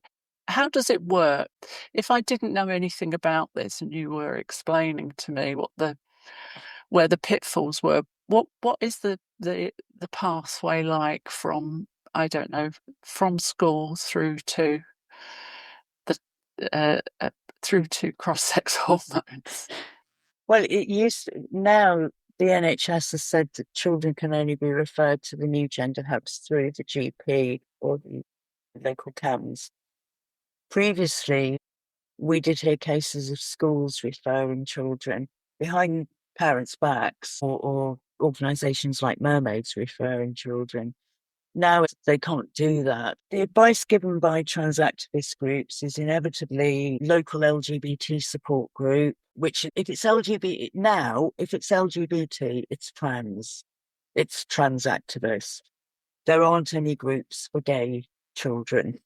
How does it work? If I didn't know anything about this and you were explaining to me where the pitfalls were, what is the pathway like from, I don't know, from school through to cross-sex hormones? Well, now the NHS has said that children can only be referred to the new gender hubs through the GP or the local CAMS. Previously, we did hear cases of schools referring children. behind parents' backs, or organisations like Mermaids referring children. Now they can't do that. The advice given by trans activist groups is inevitably local LGBT support group, which if it's LGBT now, if it's LGBT, it's trans activists. There aren't any groups for gay children.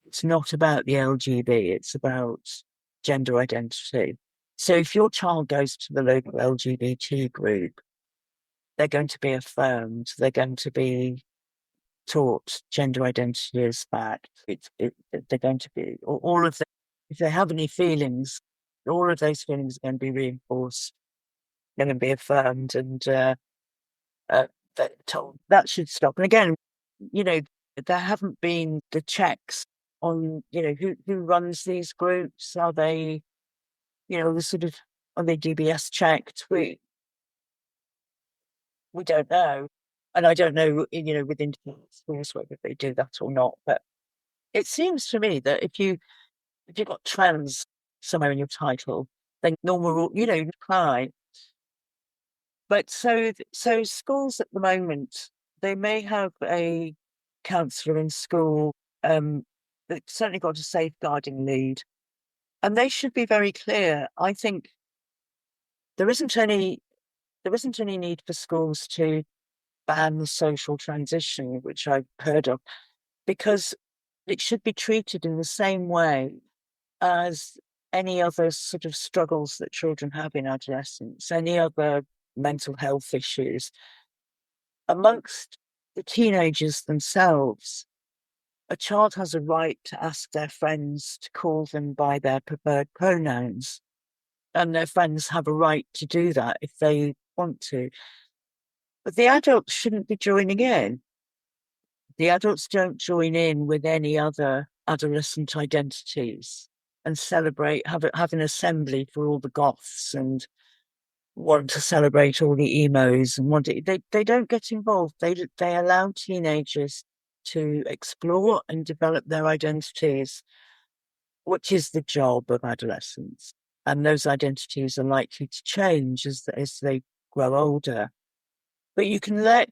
It's not about the LGB, it's about gender identity. So if your child goes to the local LGBT group, they're going to be affirmed, they're going to be taught gender identity is fact. They're going to be, all of the, if they have any feelings, all of those feelings are going to be reinforced, they're going to be affirmed, and they're told that should stop. And again, there haven't been the checks on, who runs these groups. Are they, are they DBS checked? We don't know. And I don't know, with independent schools whether they do that or not. But it seems to me that if you've got trans somewhere in your title, then normal, apply. But so schools at the moment, they may have a counsellor in school, they've certainly got a safeguarding lead. And they should be very clear. I think there isn't any need for schools to ban social transition, which I've heard of, because it should be treated in the same way as any other sort of struggles that children have in adolescence, any other mental health issues. Amongst the teenagers themselves, a child has a right to ask their friends to call them by their preferred pronouns, and their friends have a right to do that if they want to. But the adults shouldn't be joining in. The adults don't join in with any other adolescent identities and celebrate, have an assembly for all the goths and want to celebrate all the emos and they don't get involved. They allow teenagers to explore and develop their identities, which is the job of adolescents. And those identities are likely to change as they grow older. But you can let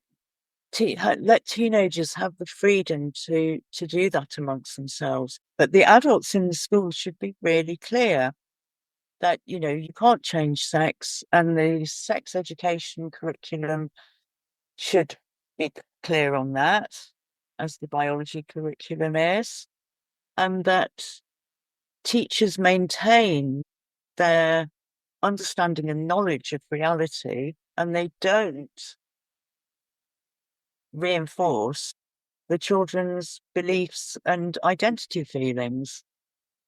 teenagers have the freedom to do that amongst themselves. But the adults in the school should be really clear that, you can't change sex, and the sex education curriculum should be clear on that, as the biology curriculum is, and that teachers maintain their understanding and knowledge of reality, and they don't reinforce the children's beliefs and identity feelings.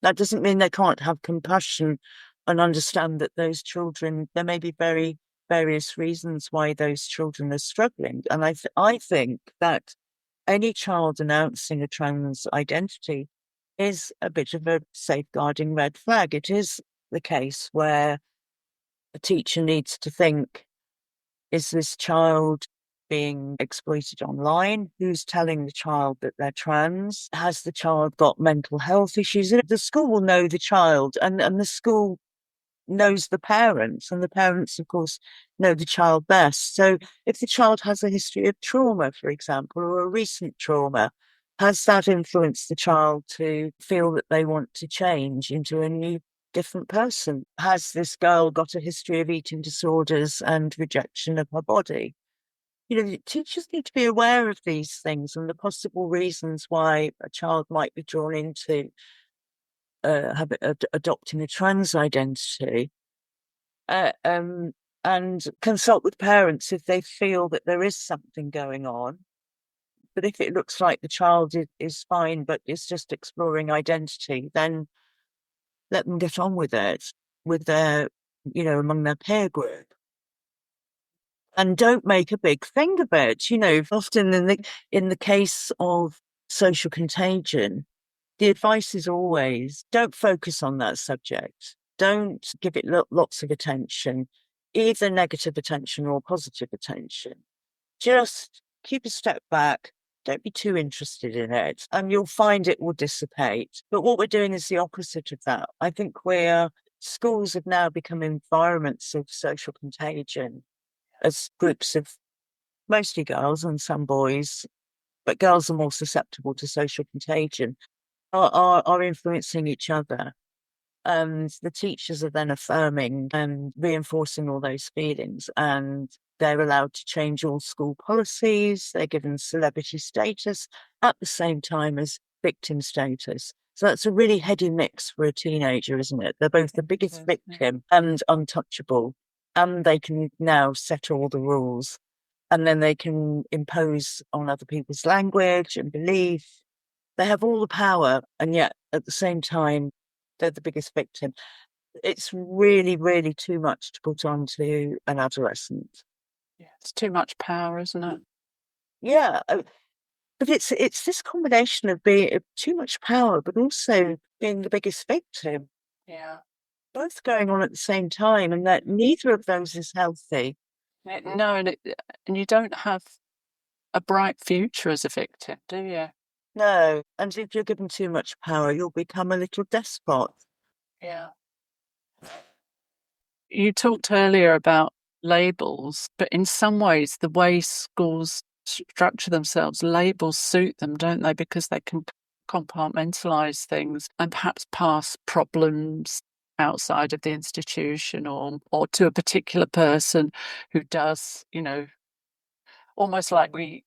That doesn't mean they can't have compassion and understand that those children, there may be very various reasons why those children are struggling. And I think that any child announcing a trans identity is a bit of a safeguarding red flag. It is the case where a teacher needs to think, is this child being exploited online? Who's telling the child that they're trans? Has the child got mental health issues? The school will know the child, and the school knows the parents, and the parents, of course, know the child best. So if the child has a history of trauma, for example, or a recent trauma, has that influenced the child to feel that they want to change into a new, different person? Has this girl got a history of eating disorders and rejection of her body? Teachers need to be aware of these things and the possible reasons why a child might be drawn into adopting a trans identity, and consult with parents if they feel that there is something going on. But if it looks like the child is fine, but is just exploring identity, then let them get on with it, with their, among their peer group. And don't make a big thing of it. Often in the case of social contagion, the advice is always don't focus on that subject. Don't give it lots of attention, either negative attention or positive attention. Just keep a step back. Don't be too interested in it, and you'll find it will dissipate. But what we're doing is the opposite of that. I think we're schools have now become environments of social contagion as groups of mostly girls and some boys, but girls are more susceptible to social contagion, are influencing each other. And the teachers are then affirming and reinforcing all those feelings. And they're allowed to change all school policies. They're given celebrity status at the same time as victim status. So that's a really heady mix for a teenager, isn't it? They're both the biggest victim and untouchable. And they can now set all the rules. And then they can impose on other people's language and belief. They have all the power, and yet at the same time, they're the biggest victim. It's really, really too much to put on to an adolescent. Yeah, it's too much power, isn't it? Yeah, but it's this combination of being too much power, but also being the biggest victim. Yeah. Both going on at the same time, and that neither of those is healthy. No, and you don't have a bright future as a victim, do you? No, and if you're given too much power, you'll become a little despot. Yeah. You talked earlier about labels, but in some ways, the way schools structure themselves, labels suit them, don't they? Because they can compartmentalize things and perhaps pass problems outside of the institution or to a particular person who does, almost like we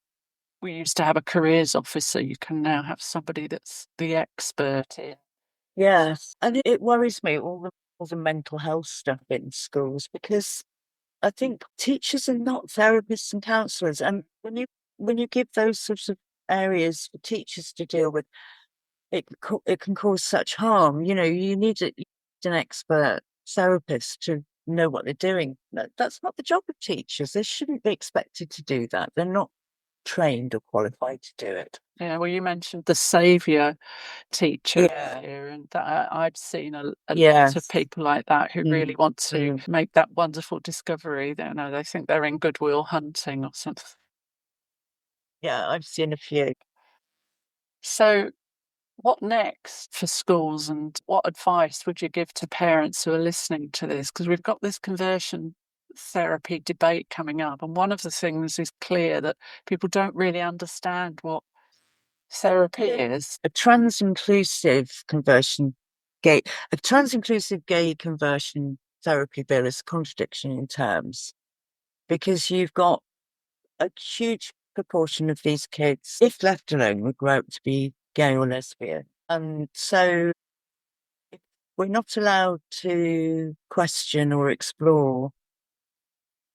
used to have a careers officer. You can now have somebody that's the expert in. Yes, and it worries me, all the mental health stuff in schools, because I think teachers are not therapists and counsellors, and when you give those sorts of areas for teachers to deal with, it can cause such harm. You need an expert therapist to know what they're doing. That's not the job of teachers. They shouldn't be expected to do that. They're not trained or qualified to do it. Yeah, well, you mentioned the saviour teacher Yeah. here, and that I've seen a lot Yes. of people like that who really want to make that wonderful discovery. They think they're in Goodwill Hunting or something. Yeah, I've seen a few. So, what next for schools, and what advice would you give to parents who are listening to this? Because we've got this conversion therapy debate coming up, and one of the things is clear that people don't really understand what therapy is. A trans-inclusive gay conversion therapy bill is a contradiction in terms, because you've got a huge proportion of these kids, if left alone, would grow up to be gay or lesbian. And so we're not allowed to question or explore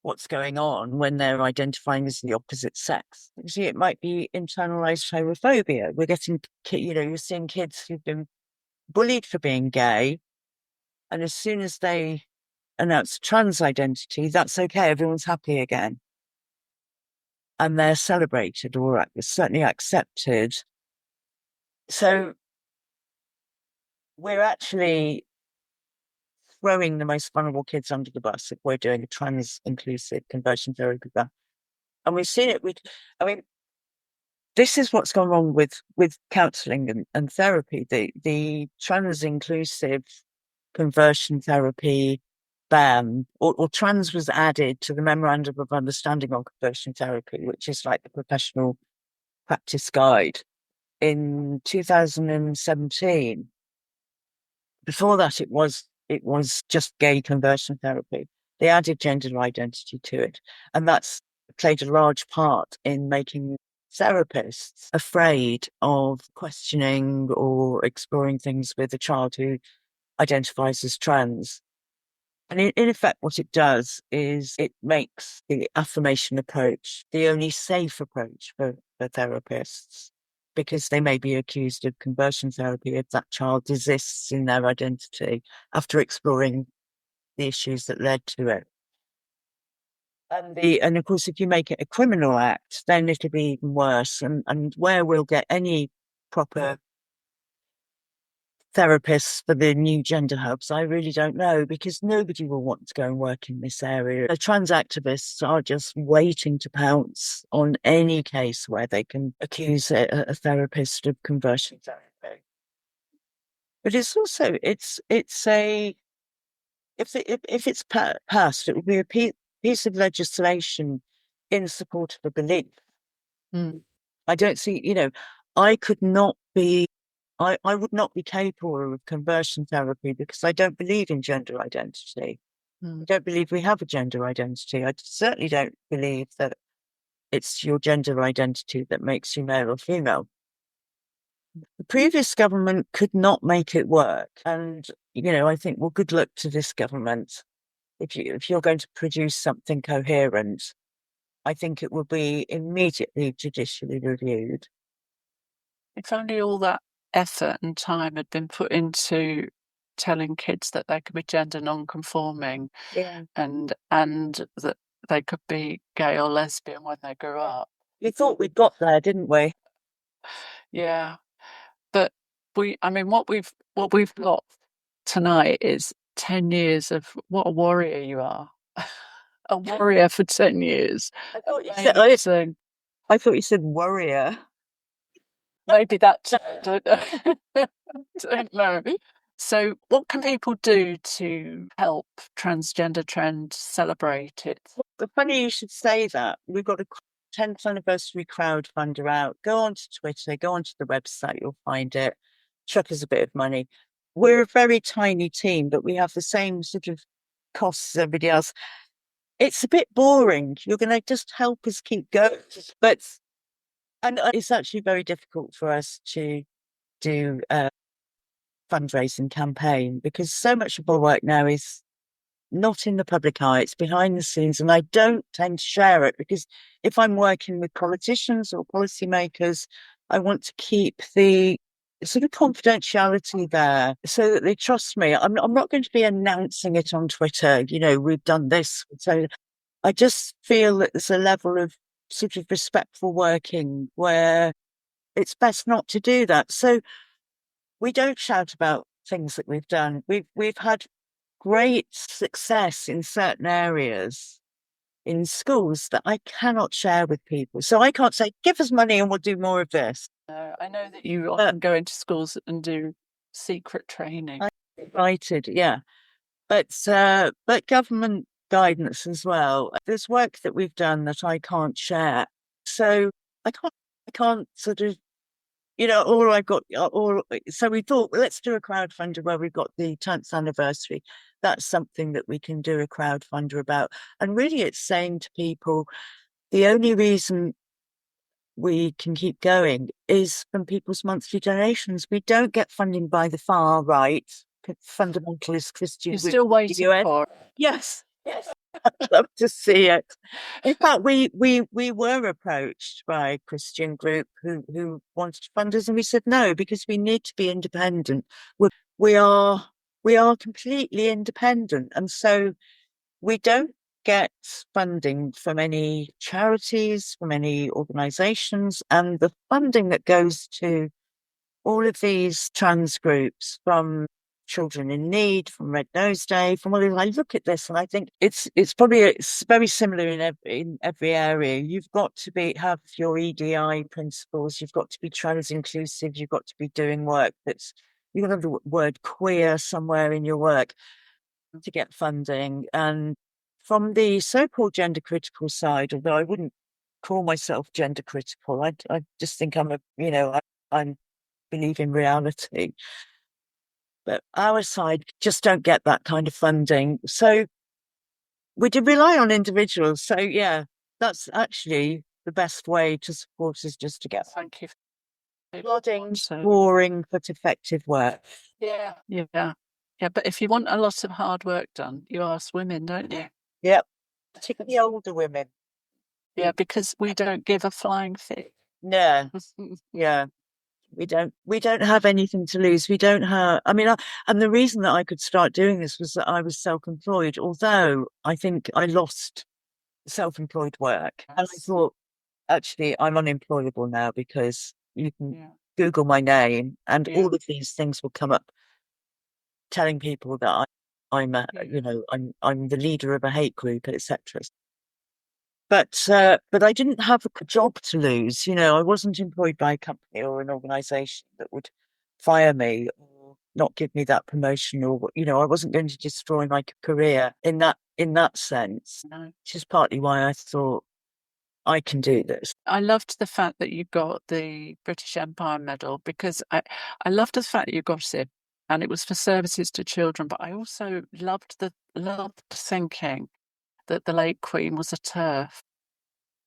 what's going on when they're identifying as the opposite sex. You see, it might be internalized homophobia. We're getting, you're seeing kids who've been bullied for being gay, and as soon as they announce trans identity, that's okay. Everyone's happy again, and they're celebrated or certainly accepted. So we're actually throwing the most vulnerable kids under the bus if we're doing a trans inclusive conversion therapy. And we've seen it. This is what's gone wrong with counselling and therapy. The trans inclusive conversion therapy ban, or trans was added to the Memorandum of Understanding on Conversion Therapy, which is like the professional practice guide, in 2017. Before that, it was just gay conversion therapy. They added gender identity to it, and that's played a large part in making therapists afraid of questioning or exploring things with a child who identifies as trans. And in effect, what it does is it makes the affirmation approach the only safe approach for therapists, because they may be accused of conversion therapy if that child desists in their identity after exploring the issues that led to it. And of course, if you make it a criminal act, then it'll be even worse. And where we'll get any proper therapists for the new gender hubs, I really don't know, because nobody will want to go and work in this area. The trans activists are just waiting to pounce on any case where they can accuse a therapist of conversion therapy. But it's also, it's a if it's passed, it would be a piece of legislation in support of a belief. I don't see, I could not be, I would not be capable of conversion therapy because I don't believe in gender identity. I don't believe we have a gender identity. I certainly don't believe that it's your gender identity that makes you male or female. The previous government could not make it work. And, I think, well, good luck to this government. If you're going to produce something coherent, I think it will be immediately judicially reviewed. If only all that effort and time had been put into telling kids that they could be gender non-conforming, and that they could be gay or lesbian when they grew up. We thought we'd got there, didn't we? Yeah, but what we've got tonight is 10 years of what a warrior you are. A warrior for 10 years. I thought you said warrior. Maybe that. Don't know. So, what can people do to help Transgender Trend celebrate it? Funny you should say that. We've got a 10th anniversary crowdfunder out. Go onto Twitter, go onto the website, you'll find it. Chuck us a bit of money. We're a very tiny team, but we have the same sort of costs as everybody else. It's a bit boring. You're going to just help us keep going. And it's actually very difficult for us to do a fundraising campaign because so much of our work now is not in the public eye, it's behind the scenes. And I don't tend to share it because if I'm working with politicians or policymakers, I want to keep the sort of confidentiality there so that they trust me. I'm not going to be announcing it on Twitter, we've done this. So I just feel that there's a level of sort of respectful working where it's best not to do that. So we don't shout about things that we've done. We've had great success in certain areas in schools that I cannot share with people. So I can't say, give us money and we'll do more of this. I know that you often go into schools and do secret training. I'm invited, yeah. But government guidance as well. There's work that we've done that I can't share. So I can't sort of, all I've got, so we thought, well, let's do a crowdfunder where we've got the 10th anniversary. That's something that we can do a crowdfunder about. And really it's saying to people, the only reason we can keep going is from people's monthly donations. We don't get funding by the far right, fundamentalist Christian. You're still waiting for it. Yes. I'd love to see it. In fact, we were approached by a Christian group who wanted to fund us, and we said no because we need to be independent. We are completely independent, and so we don't get funding from any charities, from any organisations, and the funding that goes to all of these trans groups, from Children in Need, from Red Nose Day, from all of I look at this and I think it's very similar in every area. You've got to have your EDI principles. You've got to be trans inclusive. You've got to be doing work you've got to have the word queer somewhere in your work to get funding. And from the so-called gender critical side, although I wouldn't call myself gender critical, I just think I believe in reality. But our side just don't get that kind of funding. So we do rely on individuals. So yeah, that's actually the best way to support us, just to get Thank you. plodding, boring but effective work. Yeah. But if you want a lot of hard work done, you ask women, don't you? Yep. Particularly older women. Yeah, because we don't give a flying fig. No. Yeah. We don't have anything to lose. We don't have, and the reason that I could start doing this was that I was self-employed, although I think I lost self-employed work. And I thought, actually, I'm unemployable now because you can Google my name and all of these things will come up telling people that I'm the leader of a hate group, etc. But I didn't have a job to lose. I wasn't employed by a company or an organisation that would fire me or not give me that promotion, or I wasn't going to destroy my career in that sense. No. Which is partly why I thought I can do this. I loved the fact that you got the British Empire Medal, because I loved the fact that you got it, and it was for services to children. But I also loved thinking that the late Queen was a TERF.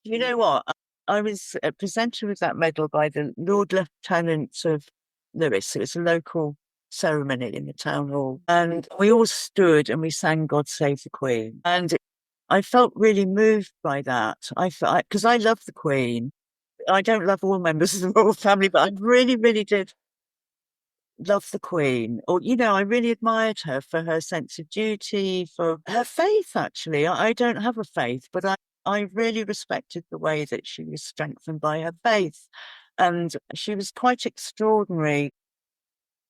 You know what? I was presented with that medal by the Lord Lieutenant of Lewis. It was a local ceremony in the town hall, and we all stood and we sang "God Save the Queen," and I felt really moved by that. Because I love the Queen. I don't love all members of the royal family, but I really, really did love the Queen. Or, I really admired her for her sense of duty, for her faith, actually. I don't have a faith, but I really respected the way that she was strengthened by her faith. And she was quite extraordinary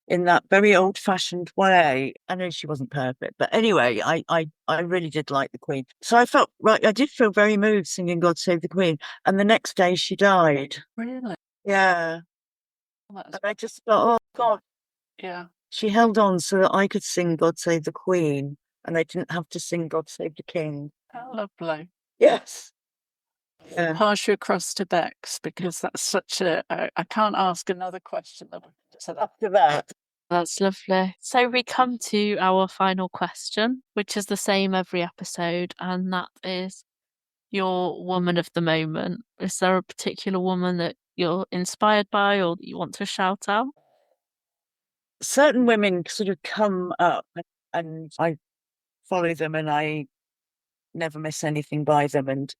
in that very old-fashioned way. I know she wasn't perfect, but anyway, I really did like the Queen. So I did feel very moved singing "God Save the Queen." And the next day she died. Really? Yeah. Well, And I just thought, oh God, yeah. she held on so that I could sing "God Save the Queen," and I didn't have to sing "God Save the King." How lovely. Yes. Yeah. Pass you across to Bex, because that's such I can't ask another question After that. That's lovely. So we come to our final question, which is the same every episode, and that is your woman of the moment. Is there a particular woman that you're inspired by or that you want to shout out? Certain women sort of come up and I follow them and I never miss anything by them. And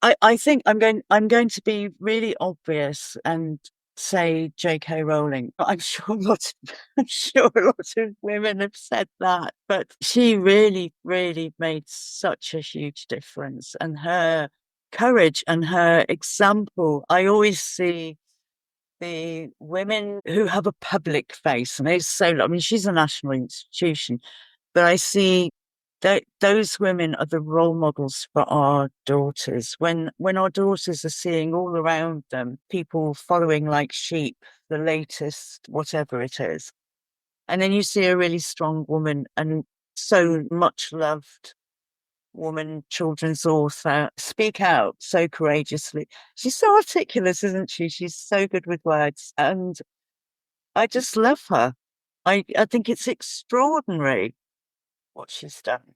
I think I'm going to be really obvious and say J.K. Rowling. I'm sure a lot of women have said that, but she really, really made such a huge difference. And her courage and her example, I always see the women who have a public face, and she's a national institution, but I see that those women are the role models for our daughters. When our daughters are seeing all around them people following like sheep, the latest whatever it is, and then you see a really strong woman and so much loved woman, children's author, speak out so courageously. She's so articulate, isn't she? She's so good with words, and I just love her. I think it's extraordinary what she's done.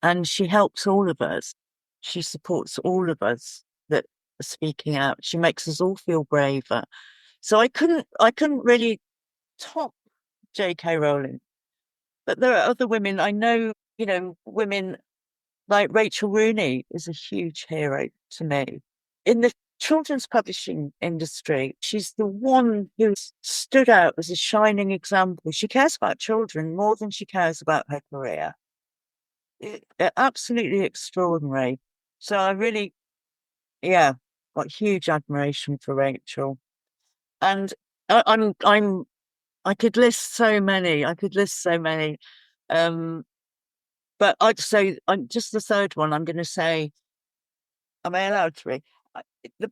And she helps all of us. She supports all of us that are speaking out. She makes us all feel braver. So I couldn't really top J.K. Rowling. But there are other women. I know, women like Rachel Rooney is a huge hero to me. In the children's publishing industry, she's the one who stood out as a shining example. She cares about children more than she cares about her career. Absolutely extraordinary. So I really, got huge admiration for Rachel. And I could list so many. But I'd say just the third one. I'm going to say, am I allowed three? The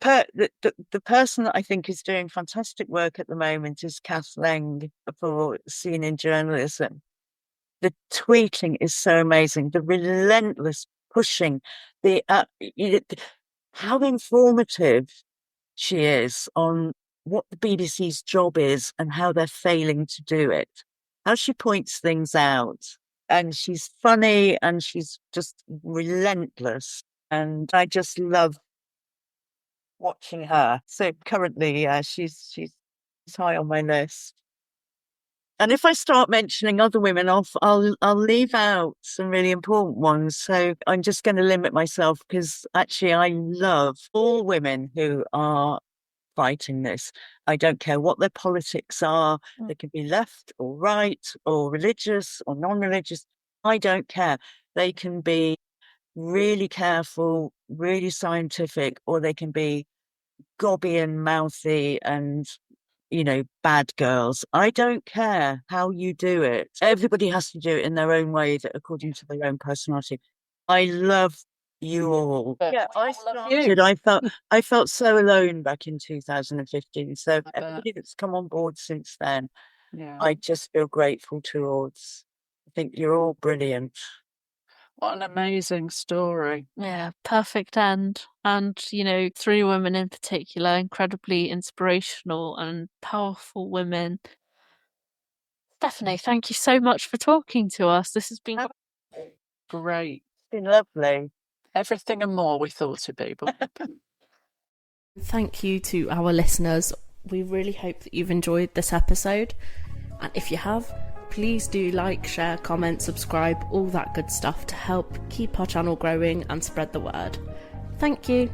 person that I think is doing fantastic work at the moment is Kath Leng for Scene in Journalism. The tweeting is so amazing. The relentless pushing, how informative she is on what the BBC's job is and how they're failing to do it. How she points things out, and she's funny and she's just relentless. And I just love watching her. So currently, she's high on my list. And if I start mentioning other women, I'll leave out some really important ones. So I'm just going to limit myself because actually I love all women who are fighting this. I don't care what their politics are. They can be left or right or religious or non-religious. I don't care. They can be really careful, really scientific, or they can be gobby and mouthy and bad girls. I don't care how you do it. Everybody has to do it in their own way, that according to their own personality. I love you all. Yeah, I started. I felt so alone back in 2015. So everybody that's come on board since then, Yeah. I just feel grateful towards. I think you're all brilliant. What an amazing story. Yeah, perfect end. And, you know, three women in particular, incredibly inspirational and powerful women. Stephanie, thank you so much for talking to us. This has been Great. It's been lovely. Everything and more we thought it'd be. But Thank you to our listeners. We really hope that you've enjoyed this episode. And if you have, please do like, share, comment, subscribe, all that good stuff to help keep our channel growing and spread the word. Thank you.